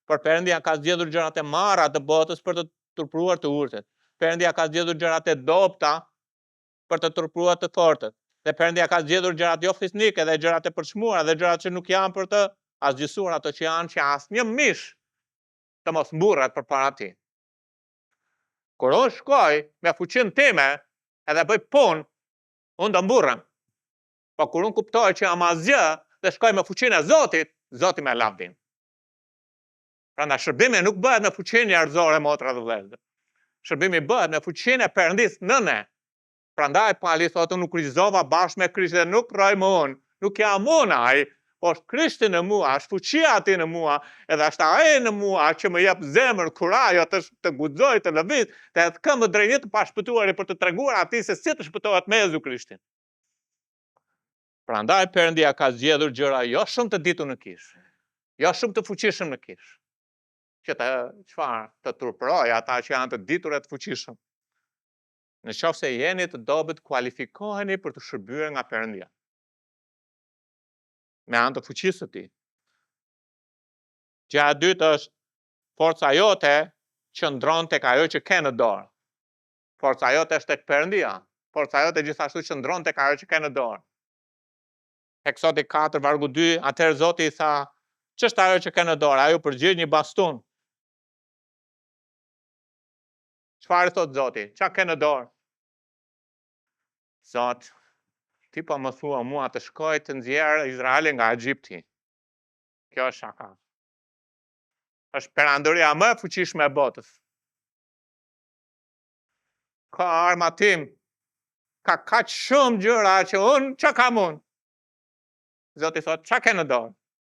Por Perëndia ka zgjedhur gjërat e marra të botës për të turpruar të urtët. Perëndia ka zgjedhur gjërat e dobta për të turpruar të fortët. Dhe Perëndia ka zgjedhur gjërat jo fisnike dhe gjërat e përçmuara dhe gjërat që nuk janë për të asgjësuar ato që janë që asnjë mish të mos mburret përpara tij. Kur unë shkoj me fuqinë time edhe bëj punë, unë do mburrem. Po kur unë kuptoj që jam asgjë dhe shkoj me fuqinë e Zotit, Zoti më lavdin. Prandaj shërbimi nuk bëhet me fuqinë njerëzore, motra dhe vëllezër. Shërbimi bëhet me fuqinë e Perëndis në ne. Prandaj Pali thotë, nuk rizova bashkë me Krishtin dhe nuk rroj më unë, nuk jam unë ai, po është Krishti në mua, është fuqia ati në mua, edhe është ai në mua që më jep zemër, kurajo të guxoj, të lëviz, të këmbë drejt të pashpëtuari për të treguar atij se si të shpëtohet me Jezu Krishtin. Prandaj Perëndia ka zgjedhur gjëra jo shumë të ditur në kish, jo shumë të fuqishëm në kish, që të turproj ata që janë të ditur e të fuqishëm. Në qoftë se jeni të dobët, kualifikoheni për të shërbyer nga Perëndia. Me anë të fuqisë së tij. Gjëja e dytë është forca jote qëndron tek ajo që ke në dorë. Forca jote është tek Perëndia. Forca jote gjithashtu qëndron tek ajo që ke në dorë. Eksodi 4:2, atëherë Zoti i tha, ç'është ajo që ke në dorë? Ajo përgjigj një baston. Çfarë thot Zoti? Ç'a ke në dorë? Zot, ti po më thua mua të shkoj të nxjerr Izraelin nga Egjipti. Kjo është shaka. Është perandoria më e fuqishme e botës. Ka arma tim, ka kaq shumë gjëra që unë, ç'a kam unë? Zoti thot, ç'a ke në dorë?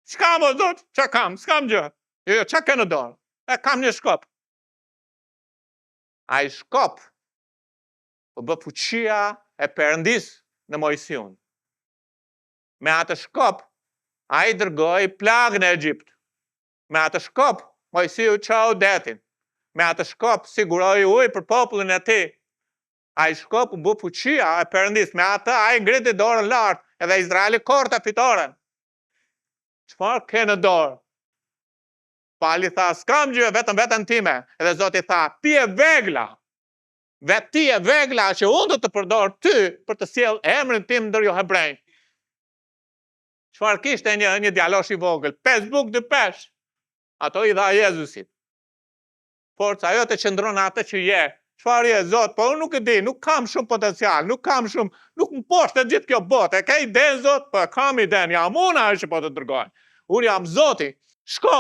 S'kam o Zot, ç'a kam? S'kam gjë. Jo, ç'a ke në dorë? E kam një shkop. Ai shkop u bë fuqia e Perëndis në Mojsiun. Me atë shkop, ai dërgoi plagën në Egjipt. Me atë shkop, Mojsiu çau detin. Me atë shkop, siguroi ujë për popullin e tij. Ai shkop u bë fuqia e Perëndis. Me atë ai ngriti dorën lart, edhe Izraeli korte fitoren. Çfarë ke në dorë? Pali tha, s'kam gjë, vetëm time. Edhe Zoti tha, ti e vegla. Vetë ti e vegla që unë do të përdor ty për të sjell emrin tim ndër jo hebrej. Çfarë kishte një djalosh i vogël? Facebook dy pesh. Ato i dha Jezusit. Forca jote qëndron atë që je. Çfarë je Zot? Po unë nuk e di, nuk kam shumë potencial, nuk më poshtë gjithë kjo botë. E ke iden Zot? Po kam iden, jam unë ai që po të dërgoj. Unë jam Zoti Shko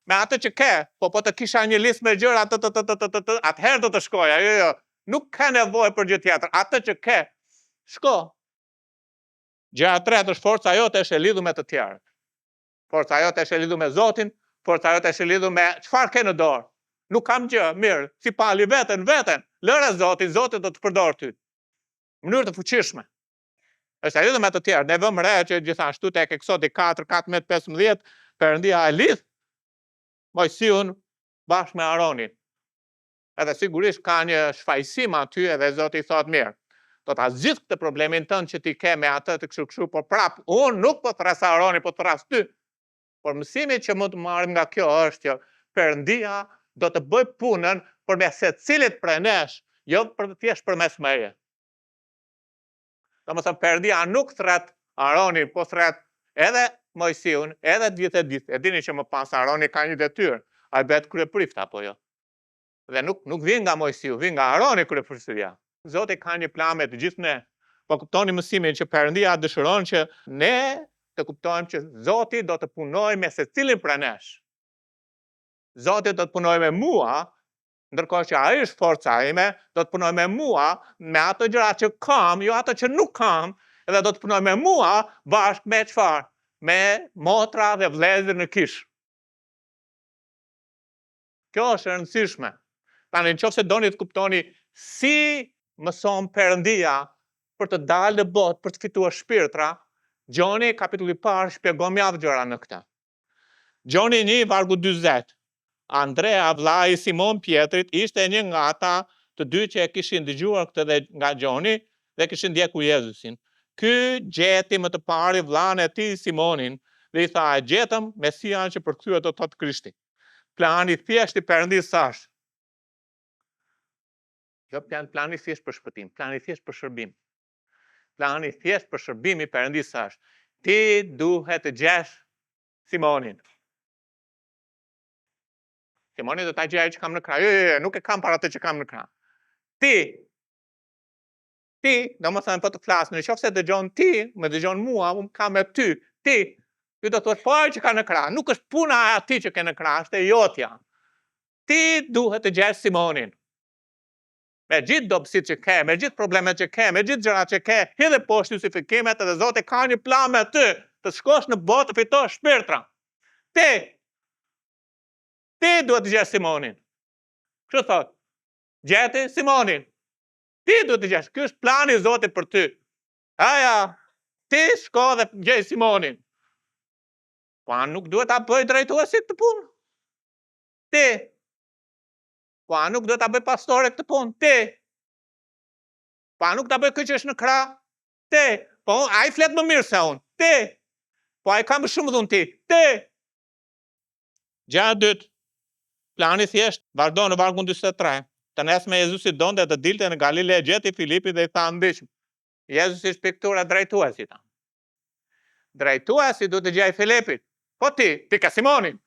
me atë që ke, po të kisha një listë me gjëra atëherë do të shkoja. Jo. Nuk ka nevojë për gjë tjetër. Atë që ke, shko. Gjëja e tretë është forca jote është e lidhur me të tjerët. Forca jote është e lidhur me Zotin, forca jote është e lidhur me çfarë ke në dorë. Nuk kam gjë, mirë, si pali veten, lëre Zotin, Zoti do të përdor ty. Në mënyrë të fuqishme. Është e lidhur me të tjerë. Ne vëmë re që gjithashtu tek Eksodi 4:15 Perëndia e lidh Mojsiun bashkë me Aronin. Edhe sigurisht ka një shfaqësim aty edhe Zoti i thotë mirë. Do ta zgjidh këtë problemin tënd që ti ke me atë të kështu, por prap, unë nuk po thras Aronin, po thras ty. Por mësimi që mund të marrim nga kjo është që Perëndia do të bëj punën përmes secilit prej nesh, jo thjesht përmes meje. Domethënë Perëndia nuk thret Aronin, po thret edhe Mojsiun, edhe ditë. E dini që më pas Aroni ka një detyrë, ai bëhet kryeprift apo jo. Dhe nuk vjen nga Mojsiu, vjen nga Aroni kryeprifësia. Zoti ka një plan me të gjithë ne. Po kuptoni mësimin që Perëndia dëshiron që ne të kuptojmë që Zoti do të punojë me secilin prej nesh. Zoti do të punojë me mua, ndërkohë që ai është forca ime, do të punojë me mua me ato gjëra që kam, jo ato që nuk kam, edhe do të punojë me mua bashkë me çfarë? Me motra dhe vëllezër në kish. Kjo është e rëndësishme. Tani nëse doni të kuptoni si mëson Perëndia për të dalë në botë, për të fituar shpirtra, Gjoni kapitulli parë shpjegon mjaft gjëra në këtë. Gjoni 1:40. Andrea, vllai i Simon Pietrit, ishte një nga ata të dy që e kishin dëgjuar këtë dhe nga Gjoni dhe kishin ndjekur Jezusin. Ky gjeti më të pari vllain e tij Simonin dhe i tha: "E gjetëm Mesian që përkthyet do të thotë Krishti." Plani thjesht i Perëndisë është. Jo plani thjesht për shpëtim, plani thjesht për shërbim. Plani thjesht për shërbim i Perëndisë është. Ti duhet të gjesh Simonin. Simoni do ta gjej që kam në krah. Jo, nuk e kam para atë që kam në krah. Ti, domethënë po të flas, nëse dëgjon ti, më dëgjon mua, unë kam me ty. Ti do të thosh po ai që ka në krah. Nuk është puna e atij që ka në krah, është e jotja. Ti duhet të gjesh Simonin. Me gjithë dobësit që ke, me gjithë problemet që ke, me gjithë gjërat që ke, hidhe poshtë justifikimet edhe Zoti ka një plan me ty, të shkosh në botë të fitosh shpirtra. Ti duhet të gjesh Simonin. Kështu thot. Gjeti Simonin. Ti duhet të gjesh. Ky është plani i Zotit për ty. Ti shko dhe gjej Simonin. Po nuk duhet ta bëj drejtuesi këtë punë. Ti. Po nuk duhet ta bëj pastore këtë punë. Ti. Po nuk ta bëj këtë që është në krah. Ti. Po ai flet më mirë se unë. Ti. Po ai ka më shumë dhunë ti. Ti. Gjëja e dytë. Plani thjesht vazhdon në vargun 43. Të nesme Jezusi donte të dilte në Galile, gjeti Filipin dhe i tha ndihmë. Jezusi është piktura drejtuesi ta. Drejtuesi duhet të gjej Filipin. Po ti ka Simonin.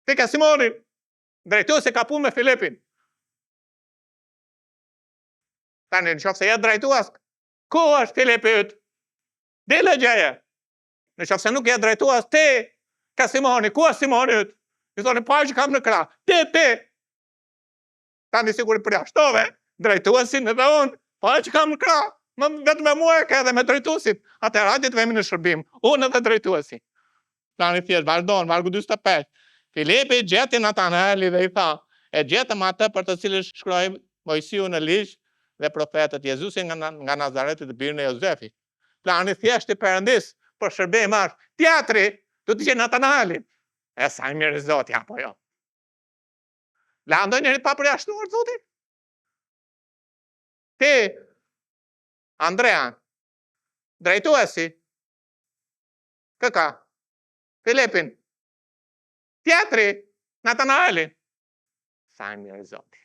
Ti ka Simonin. Drejtuesi ka punë me Filipin. Tani nëse je drejtues, ku është Filipi yt? Dile gjeje. Nëse nuk je drejtues, ti ka Simonin. Ku është Simoni yt? I thonë pa që kam në krah. Ti. Tani sigurisht përjashtove, drejtuesin edhe unë, pa që kam në krah. Vetëm me mua e ka edhe me drejtuesit. Atëherë hajde të vemi në shërbim. Unë edhe drejtuesi. Plani thjesht vazhdon, vargu 45. Filipi gjeti Natanaelin dhe i tha: "E gjetëm atë për të cilën shkroi Mojsiu në ligj dhe profetët, Jezusin nga Nazareti të birin e Jozefit." Plani thjesht i Perëndisë për shërbim është teatri, do të gjej Natanaelin. E sa i mirë Zoti apo jo? La ndonjëri pa përjashtuar Zoti? Ti, Andrea, drejtuesi, këka, Filipin, teatri, Natanaelin. Sa i mirë Zoti.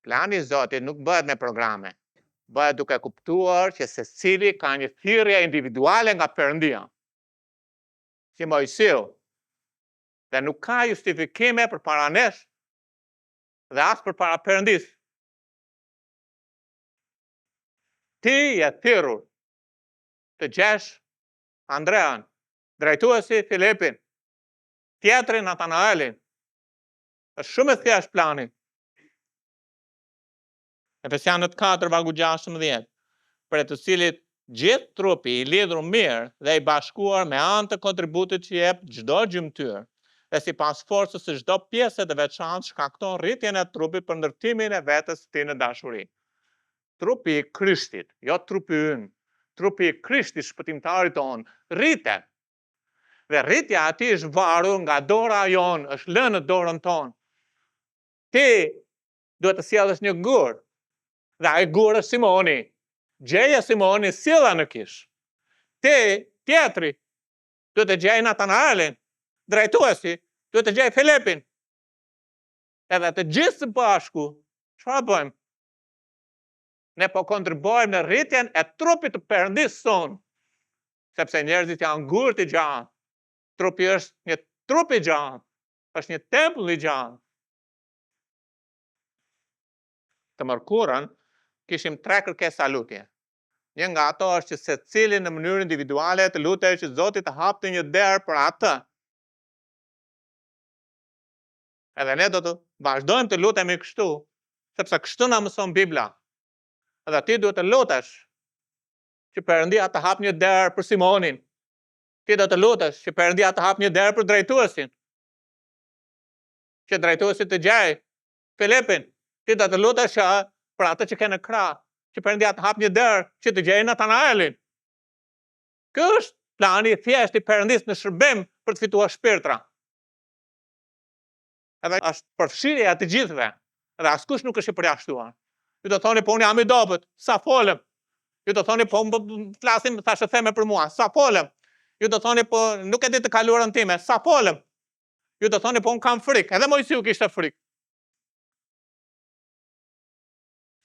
Plani i Zotit nuk bëhet me programe. Bëhet duke kuptuar që secili ka një thirrje individuale nga Perëndia. Si Mojsiu. Dhe nuk ka justifikime për para nesh dhe as për para Perëndisë. Ti je thirrur të gjesh Andrean, drejtuesi Filipin, tjetri Natanaelin. Është shumë e thjeshtë plani. Efesianët 4 vargu 16, për të cilit gjithë trupi i lidhur mirë dhe i bashkuar me anë të kontributit që jep çdo gjymtyr, dhe sipas forcës së çdo pjese të veçantë shkakton rritjen e trupit për ndërtimin e vetes së tij në dashuri. Trupi i Krishtit, jo trupi ynë, trupi i Krishtit, shpëtimtarit ton, rritet. Dhe rritja ati është varur nga dora jonë, është lënë në dorën tonë. Ti duhet të sjellësh një gur, dhe ai gur është Simoni. Gjeja Simoni sjella në kish. Ti, tjetri, duhet të gjej Natanaelin, drejtuesi, duhet të gjej Filipin. Edhe të gjithë së bashku, çfarë bëjmë? Ne po kontribuojmë në rritjen e trupit të Perëndisë son, sepse njerëzit janë gur të gjallë. Trupi është një trup i gjallë, është një tempull i gjallë. Të mërkurën kishim 3 kërkesa lutje. Një nga ato është që secili në mënyrë individuale të lutej që Zoti të hapte një derë për atë. Edhe ne do të vazhdojmë të lutemi kështu, sepse kështu na mëson Bibla. Edhe ti duhet të lutesh që Perëndia të hap një derë për Simonin. Ti do të lutesh që Perëndia të hap një derë për drejtuesin. Që drejtuesi të gjej Filipin. Ti do të lutesh për atë që ke në krah, që Perëndia të hap një derë që të gjej Natanaelin. Ky është plani i thjeshtë i Perëndisë në shërbim për të fituar shpirtra. Edhe është përfshirja e të gjithëve. Edhe askush nuk është i përjashtuar. Ju do thoni po unë jam i dobët, sa folëm. Ju do thoni po flasim, thashë theme për mua, sa folëm. Ju do thoni po nuk e di të kaluarën time, sa folëm. Ju do thoni po unë kam frikë, edhe Mojsiu kishte frikë.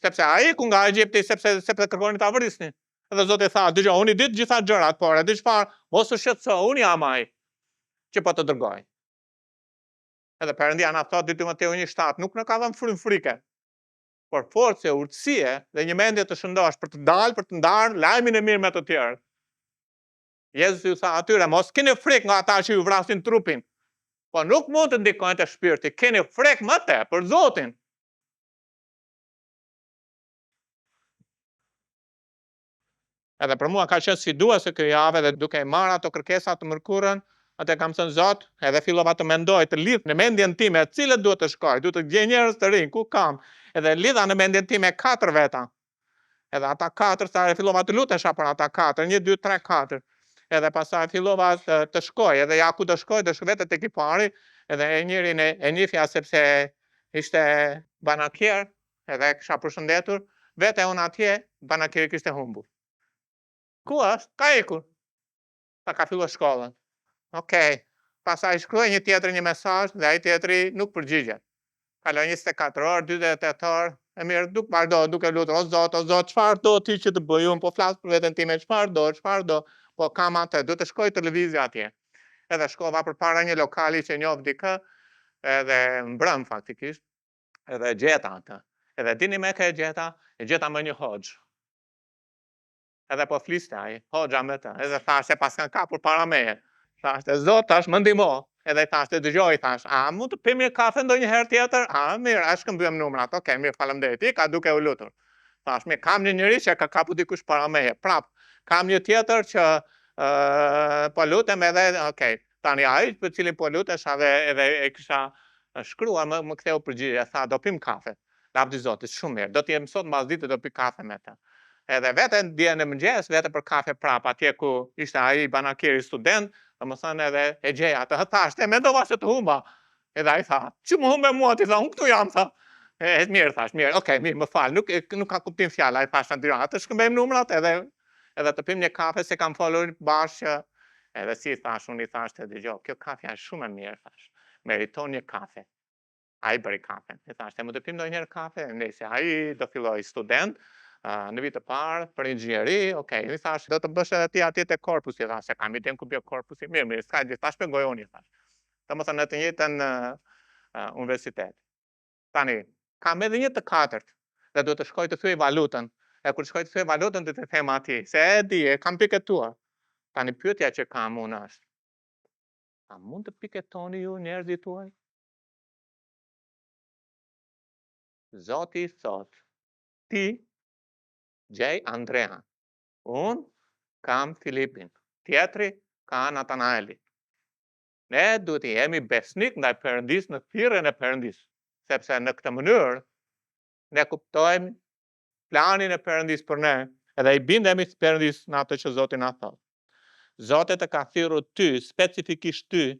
Sepse ai iku nga Egjipti sepse kërkonin ta vrisnin. Edhe Zoti tha, dëgjoj, unë i di të gjitha gjërat, por e di çfarë, mos u shqetëso, unë jam ai që po të dërgoj. Edhe Perëndia na thot 2 Timoteu 1:7, nuk na ka dhënë frikë, por forcë, urtësie dhe një mendje të shëndosh për të dalë, për të ndarë lajmin e mirë me të tjerë. Jezusi ju tha atyre, mos keni frikë nga ata që ju vrasin trupin, po nuk mund të ndikojnë te shpirti, keni frikë më te për Zotin. Edhe për mua ka qenë sfiduese kjo javë dhe duke marrë ato kërkesa të mërkurën, atë kam thënë Zot, edhe fillova të mendoj, të lidh në mendjen time, cilët duhet të shkoj, duhet të gjej njerëz të rinj, ku kam, edhe lidha në mendjen time 4 veta. Edhe ata 4, sa fillova të lutesha për ata 4, 1, 2, 3, 4. Edhe pastaj fillova të shkoj, edhe ja ku do shkoj, do shkoj vetë tek i pari, edhe e njërin e njifja sepse ishte banakier, edhe kisha përshëndetur, vete unë atje, banakieri kishte humbur. Ku është? Ka ikur. Ta ka filluar shkollën. Okej. Pastaj shkruaj një tjetër një mesazh dhe ai tjetri nuk përgjigjet. Kaloi 24 orë, 48 orë, e mirë, vazhdo duke lutur, o Zot, çfarë do ti që të bëj unë, po flas për veten time, çfarë do, po kam atë, duhet të shkoj televizja atje. Edhe shkova përpara një lokali që njoh dikë, edhe mbrëm faktikisht, edhe gjeta atë. Edhe dini me kë e gjeta me një hoxh. Edhe po fliste ai, hoxha me të, edhe thashte pas kanë kapur para meje. Thashte, Zot, tash më ndihmo. Edhe thashte, dëgjoj, thash, a mund të pim një kafe ndonjëherë tjetër? A, mirë, a shkëmbym numrat. Okej, mirë, faleminderit. Ka duke u lutur. Thash, mirë, kam një njerëz që ka kapur dikush para meje. Prap, kam një tjetër që po lutem edhe, okej, tani ai për cilin po lutesh edhe e kisha shkruar, më ktheu përgjigje, tha, do pim kafe. Lavdi Zotit, shumë mirë. Do të jem sot mbas ditës do pi kafe me të. Edhe vete dje në mëngjes, vete për kafe prap, atje ku ishte ai banakieri student, domethënë edhe e gjeja atë, thashte, mendova se të humba. Edhe ai tha, "Çu më humbe mua ti?" Tha, "Unë këtu jam." Tha. Mirë thash, mirë, okay, mirë, më fal, nuk ka kuptim fjala, ai thash aty, atë shkëmbejmë numrat edhe të pim një kafe se kam folur bashkë. Edhe si thash, unë i thashte, dëgjoj, kjo kafe është shumë e mirë, thash. Meriton një kafe. Ai bëri kafen. I thashte, "Mund të pim ndonjëherë kafe?" Nëse ai do filloj student në vit të parë për inxhinieri, okay, i thash, do të bësh edhe ti atje te korpusi, thash, se kam idem ku bie korpusi, mirë, s'ka gjë, ta shpjegoj unë, thash. Domethënë në të njëjtën universitet. Tani, kam edhe një të katërt, dhe duhet të shkoj të thyej valutën. E kur shkoj të thyej valutën, do të them atij, se e di, e kam piketuar. Tani pyetja që kam unë është, A mund të piketoni ju njerëzit tuaj? Zoti thot, ti gjej Andrea, unë kam Filipin, tjetri ka Natanaeli. Ne duhet të jemi besnik ndaj Perëndis në thirrjen e Perëndis, sepse në këtë mënyrë ne kuptojmë planin e Perëndis për ne, edhe I bindemi Perëndis në atë që Zoti na thot. Zoti të ka thirrur ty, specifikisht ty,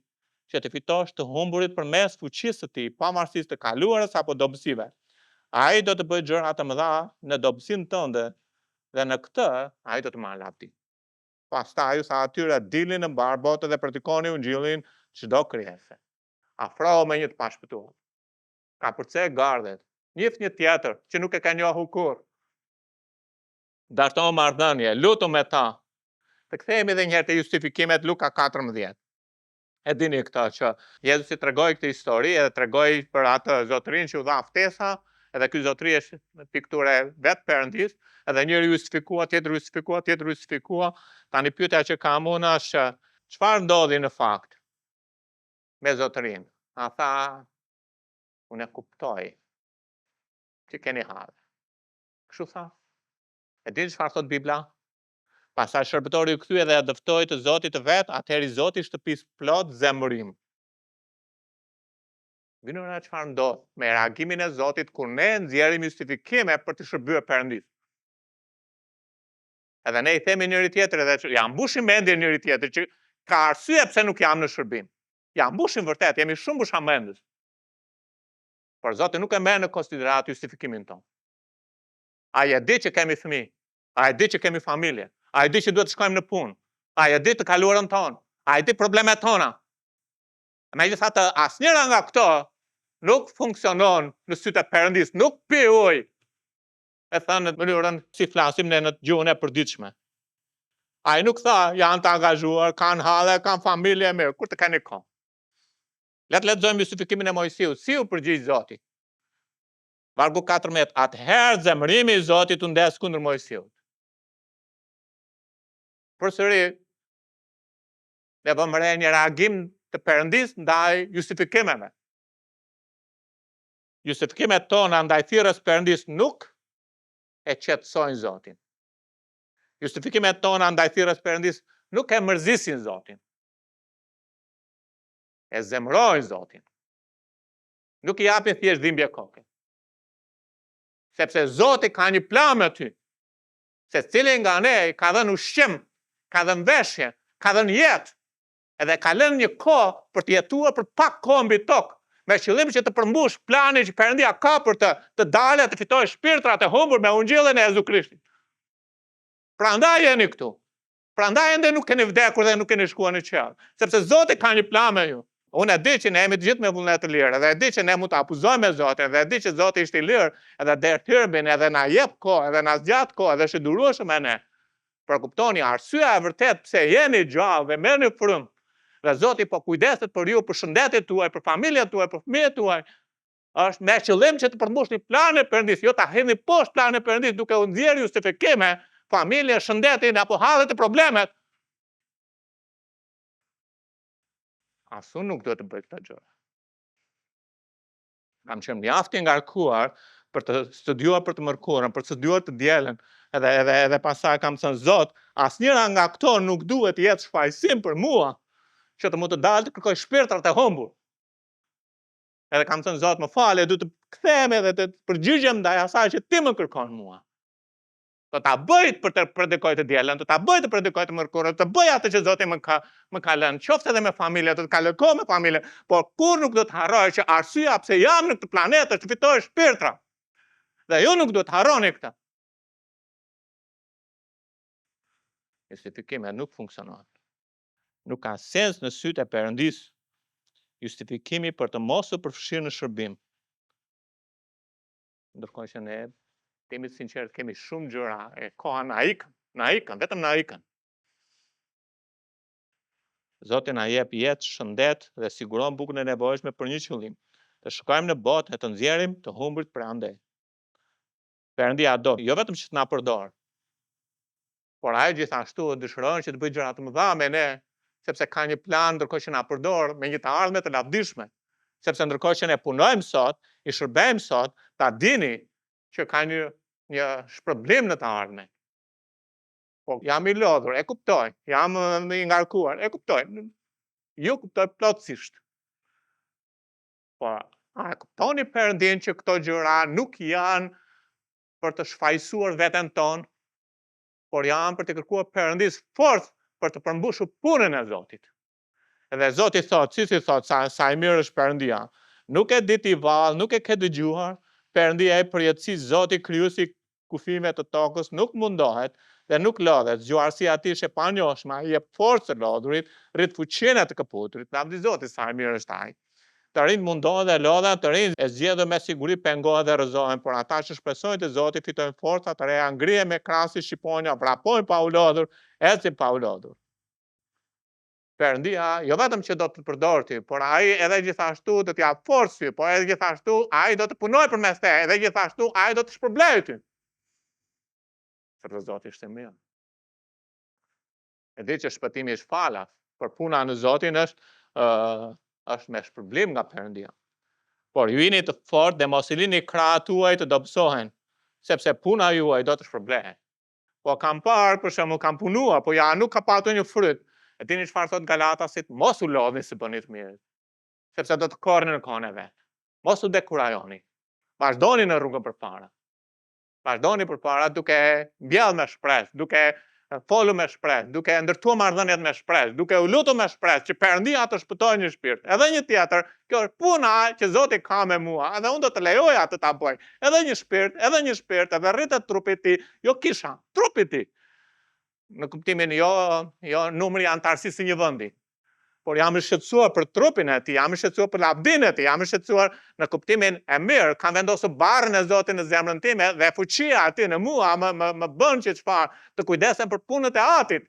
që të fitosh të humburit përmes fuqisë së Tij, pavarësisht të kaluarës apo dobësive. Ai do të bëjë gjëra të mëdha në dobësinë tënde dhe në këtë ai do të marrë lavdi. Pastaj sa atyre dilni në mbar botën dhe predikoni ungjillin çdo krijese. Afrohu me një të pashpëtuar. Ka përcej gardet, njëf një tjetër që nuk e ka njohur kurrë. Dashno marrëdhënie, lutu me ta. Të kthehemi edhe një herë te justifikimet Luka 14. E dini këtë që Jezusi tregoi këtë histori edhe tregoi për atë zotërin që u dha ftesa, edhe ky zotëri është pikturë vetë Perëndis, edhe njëri justifikua, tjetri justifikua, tjetri justifikua. Tani pyetja që kam unë është çfarë ndodhi në fakt me zotërin? A tha, unë e kuptoj që keni hallë. Kështu tha. E dini çfarë thot Bibla? Pastaj shërbëtori u kthye dhe ja dëftoi të Zotit të vet, atëherë Zoti I shtëpisë plot zemërim. Vini ora çfarë ndodh me reagimin e Zotit kur ne nxjerrim justifikime për të shërbyer Perëndis. Edhe ne I themi njëri tjetrit edhe ja mbushim mendjen njëri tjetrit që ka arsye pse nuk jam në shërbim. Ja mbushim vërtet, jemi shumë bushamendës. Por Zoti nuk e merr në konsiderat justifikimin ton. Ai e di që kemi fëmijë, ai e di që kemi familje, ai e di që duhet të shkojmë në punë, ai e di të kaluarën tonë, ai e di problemet tona. Megjithatë, asnjëra nga këto nuk funksionon në sytë e Perëndis, nuk pi ujë. E thënë në mënyrën si flasim ne në gjuhën e përditshme. Ai nuk tha, janë të angazhuar, kanë halle, kanë familje mirë, kur të keni kohë. Le të lexojmë justifikimin e Mojsiut, si u përgjigj Zoti. Vargu 14, atëherë zemërimi I Zotit u ndes kundër Mojsiut. Përsëri, ne vëmë re një reagim të Perëndis ndaj justifikimeve. Justifikimet tona ndaj thirrjes Perëndis nuk e qetësojnë Zotin. Justifikimet tona ndaj thirrjes Perëndis nuk e mërzisin Zotin. E zemërojnë Zotin. Nuk I japin thjesht dhimbje koke. Sepse Zoti ka një plan me ty. Se cili nga ne ka dhënë ushqim, ka dhënë veshje, ka dhënë jetë, edhe ka lënë një kohë për të jetuar për pak kohë mbi tokë, me qëllim që të përmbush planin që Perëndia ka për të dalë të fitojë shpirtrat e humbur me ungjillin e Jezu Krishtit. Prandaj jeni këtu. Prandaj ende nuk keni vdekur dhe nuk keni shkuar në qell, sepse Zoti ka një plan me ju. Unë e di që ne jemi të gjithë me vullnet të lirë, edhe e di që ne mund të abuzojmë me Zotin, edhe e di që Zoti ishte I lirë, edhe der hyrbin, edhe na jep kohë, edhe na zgjat kohë, edhe është I durueshëm me ne. Por kuptoni, arsyeja e vërtet pse jeni gjallë dhe merrni frymë, dhe Zoti po kujdeset për ju, për shëndetin tuaj, për familjen tuaj, për fëmijët tuaj, është me qëllim që të përmbushni planin e Perëndis, jo ta hedhni poshtë planin e Perëndis duke u nxjerrë justifikime, familjen, shëndetin apo hallet e problemet. Asun nuk duhet të bëj këtë gjë. Kam qenë mjaft I ngarkuar për të studiuar për të mërkurën, për të studiuar të dielën, edhe pastaj kam thënë Zot, asnjëra nga këto nuk duhet të jetë shfaqsim për mua, që të mund të dalë të kërkoj shpirtrat e humbur. Edhe kam thënë Zot, më fal, duhet të kthehem edhe të përgjigjem ndaj asaj që ti më kërkon mua. Do ta bëj për të predikoj të dielën, do ta bëj të predikoj të mërkurën, të bëj atë që Zoti më ka lënë, qoftë edhe me familje, të kaloj kohë me familje, por kur nuk do të harroj që arsyeja pse jam në këtë planet është të fitoj shpirtra. Dhe ju nuk do të harroni këtë. Justifikimi nuk funksionon. Nuk ka sens në sytë e Perëndis justifikimi për të mos u përfshirë në shërbim. Ndërkohë që ne temi sinqert, kemi shumë gjëra, e koha na ikën, vetëm na ikën. Zoti na jep jetë, shëndet dhe siguron bukën e nevojshme për një qëllim. Të shkojmë në botë e të nxjerrim të humburit prandej. Perëndia do, jo vetëm që të na përdor, por ai gjithashtu dëshiron që të bëjë gjëra të mëdha me ne, sepse ka një plan ndërkohë që na përdor me një të ardhme të lavdishme. Sepse ndërkohë që ne punojmë sot, i shërbejmë sot, ta dini që ka një shpërblim në të ardhmen. Po jam i lodhur, e kuptoj, jam i ngarkuar, e kuptoj. Ju kuptoj plotësisht. Po, a e kuptoni Perëndin që këto gjëra nuk janë për të shfaqsuar veten tonë, por janë për të kërkuar Perëndis forcë për të përmbushur punën e Zotit. Edhe Zoti thot, si thot, sa i mirë është Perëndia. Nuk e di ti vallë, nuk e ke dëgjuar, Perëndia e përjetësi Zoti krijuesi kufive të tokës nuk mundohet dhe nuk lodhet. Zgjuarësia e tij është e panjohshme, ai jep forcë të lodhurit, rrit fuqinë të kaputurit. Lavdi Zotit sa i mirë është ai. Të rinj mundohen dhe lodhen, të rinj e zgjedhën me siguri pengohen dhe rrëzohen, por ata që shpresojnë te Zoti fitojnë forca të reja, ngrihen me krahasi shqiponja, vrapojnë pa u lodhur, ecin pa u lodhur. Perëndia jo vetëm që do të përdor ti, por ai edhe gjithashtu do t'ja forcë ty, por edhe gjithashtu ai do të punojë përmes teje, edhe gjithashtu ai do të shpërblejë ty. Sepse Zoti është i mirë. E di që shpëtimi është falas, por puna në Zotin është me shpërblim nga Perëndia. Por ju jeni të fortë dhe mos i lini krahët tuaj të dobësohen, sepse puna juaj do të shpërblehet. Po kam parë, për shembull, kam punuar, po ja nuk ka patur një fryt. E dini çfarë thot Galatasit? Mos u lodhni se bëni të mirë, sepse do të korrni në kohën e vet. Mos u dekurajoni. Vazhdoni në rrugën përpara. Vazhdoni përpara duke mbjellë me shpresë, duke folur me shpresë, duke ndërtuar marrëdhëniet me shpresë, duke u lutur me shpresë që Perëndia të shpëtojë një shpirt. Edhe një tjetër, kjo është puna që Zoti ka me mua, edhe unë do të lejoj atë ta bëj. Edhe një shpirt, edhe rritet trupi i tij, jo kisha, trupi i tij. Në kuptimin jo numri antarësisë së një vendi. Por jam i shqetësuar për trupin e tij, jam i shqetësuar për lavdinë e tij, jam i shqetësuar në kuptimin e mirë, kam vendosur barrën e Zotit në zemrën time dhe fuqia e tij në mua më bën që çfarë, të kujdesem për punët e Atit.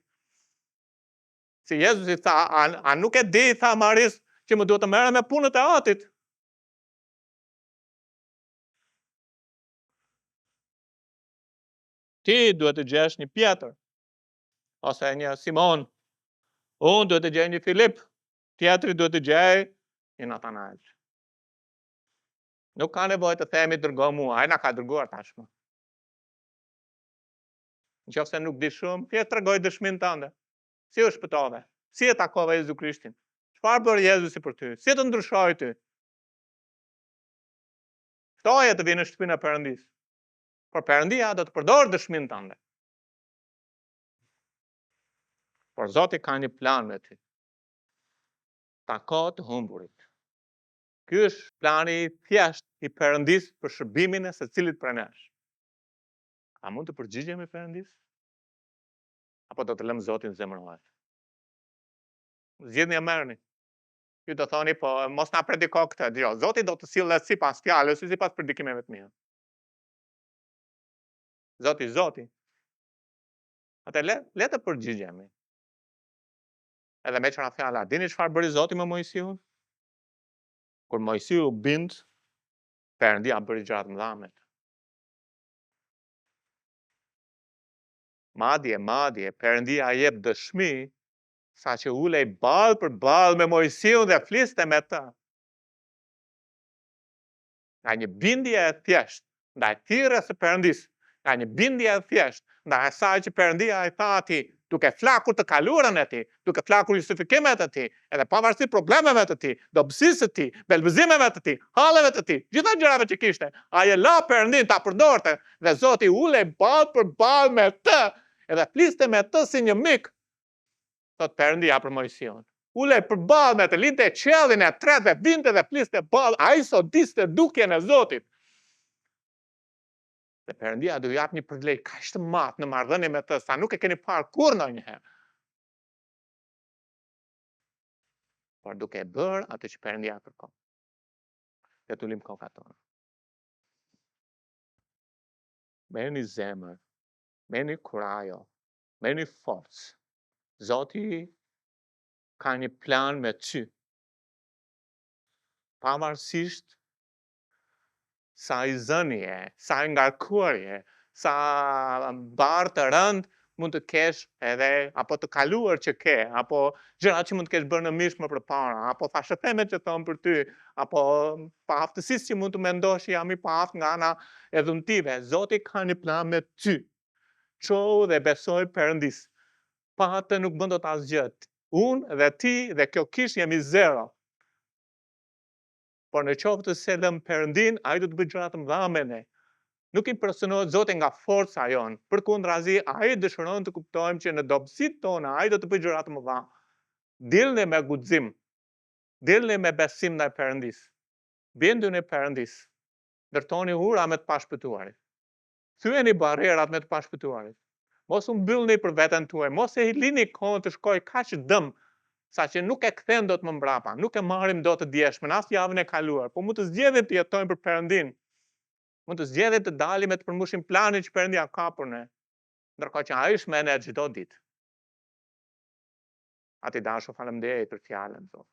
Si Jezusi tha, a nuk e di, tha Maris, që më duhet të merrem me punët e Atit? Ti duhet të gjesh një Pjetër, ose një Simon. Unë duhet të gjej një Filip, tjetri duhet të gjej një Natanael. Nuk ka nevojë të themi dërgo mua, ai na ka dërguar tashmë. Nëse nuk di shumë, ti tregoj dëshminë tënde. Si u shpëtove? Si e takove Jezu Krishtin? Çfarë bëri Jezusi për ty? Si të ndryshoi ty? Ftoje të vinë në shtëpinë e Perëndis. Por Perëndia do të përdorë dëshminë tënde. Por Zoti ka një plan me ty. Tako të humburit. Ky është plani thjesht i Perëndis për shërbimin e secilit prej nesh. A mund të përgjigjemi Perëndis? Apo do të lëmë Zotin zemërohet? Zgjidhni e merrni. Ju do thoni, po mos na prediko këtë. Jo, Zoti do të sillet sipas fjalës, sipas predikimeve të mia. Zoti. Atë le të përgjigjemi. Edhe me qëra fjala, dini çfarë bëri Zoti me Mojsiun? Kur Mojsiu bind, Perëndia bëri gjëra të mëdha me të. Madje, Perëndia jep dëshmi sa që ulej ballë për ballë me Mojsiun dhe fliste me të. Nga një bindje e thjeshtë ndaj thirrjes së Perëndis, nga një bindje e thjeshtë ndaj asaj që Perëndia i tha atij, duke flakur të kaluarën e tij, duke flakur justifikimet e tij, edhe pavarësisht problemeve të tij, dobësisë të tij, belbëzimeve të tij, halleve të tij, gjitha gjërave që kishte, ai e la Perëndin ta përdorte dhe Zoti ulej ballë për ballë me të, edhe fliste me të si një mik. Thot Perëndia për Mojsiun. Ulej përballë me të, linte qiellin e tretë dhe vinte dhe fliste ballë, ai sodiste dukjen e Zotit. Dhe Perëndia do jap një privilegj kaq të madh në marrëdhënie me të, sa nuk e keni parë kurrë ndonjëherë. Por duke bërë atë që Perëndia kërkon. Dhe të lim kokat tona. Merrni zemër, merrni kurajo, merrni forcë. Zoti ka një plan me ty. Pavarësisht sa i zënie, sa i ngarkuar je, sa barë të rënd mund të kesh edhe apo të kaluar që ke, apo gjëra që mund të kesh bërë në mish më përpara, apo fashëthemet që thon për ty, apo paaftësisë që mund të mendosh jam i paaft nga ana e dhuntive. Zoti ka një plan me ty. Çohu dhe besoj Perëndis. Pa atë nuk bën dot asgjë. Unë dhe ti dhe kjo kish jemi zero. Por në qoftë se lëm Perëndin, ai do të bëjë gjëra të mëdha me ne. Nuk impresionohet Zoti nga forca jon. Përkundrazi, ai dëshiron të kuptojmë që në dobësitë tona ai do të bëjë gjëra të mëdha. Dillni me guxim. Dillni me besim ndaj Perëndis. Binduni Perëndis. Ndërtoni ura me të pashpëtuarit. Thyeni barrierat me të pashpëtuarit. Mos u mbyllni për veten tuaj, mos e lini kohën të shkojë kaq dëm, saqë nuk e kthen dot më mbrapa, nuk e marrim dot të dieshmën as javën e kaluar, po mund të zgjedhim të jetojmë për Perëndin. Mund të zgjedhim të dalim e të përmbushim planin që Perëndia ka për ne, ndërkohë që ai shmene çdo ditë. Ati dashur, faleminderit për fjalën Zot.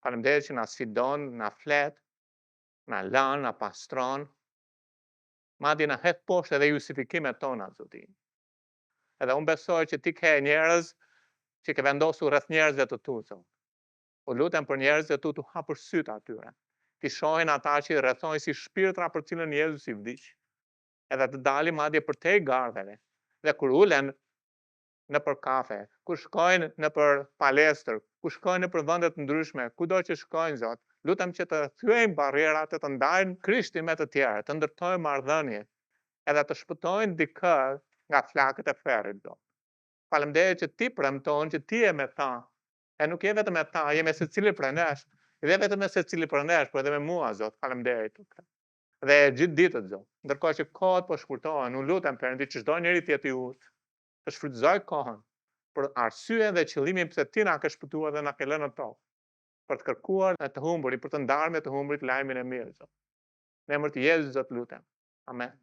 Faleminderit që na sfidon, na flet, na lan, na pastron. Madje na hedh poshtë edhe justifikimet tona, Zoti. Edhe unë besoj që ti ke njerëz që ke vendosur rreth njerëzve të tu, Zot. Po lutem për njerëzve tu të hapur syt atyre. Ti shohin ata që rrethojnë si shpirtra për cilën Jezusi vdiq. Edhe të dalin madje për te gardheve. Dhe kur ulen në për kafe, kur shkojnë në për palestër, kur shkojnë në për vende të ndryshme, kudo që shkojnë, Zot, lutem që të thyejnë barrierat, të ndajnë Krishtin me të tjerë, të ndërtojnë marrëdhënie, edhe të shpëtojnë dikë nga flakët e ferrit, Zot. Faleminderit që ti premton që ti je me ta. E nuk je vetëm me ta, je me secili prej nesh. Dhe vetëm me secili prej nesh, por edhe me mua, Zot. Faleminderit. Dhe gjithë ditët, Zot. Ndërkohë që kohët po shkurtohen, unë lutem Perëndi që çdo njeri të jetë i udhtë, të shfrytëzoj kohën për arsyen dhe qëllimin pse ti na ke shpëtuar dhe na ke lënë në tokë. Për të kërkuar e të humburit, për të ndarë me të humburit lajmin e mirë, Zot. Në emër të Jezusit, Zot, lutem. Amen.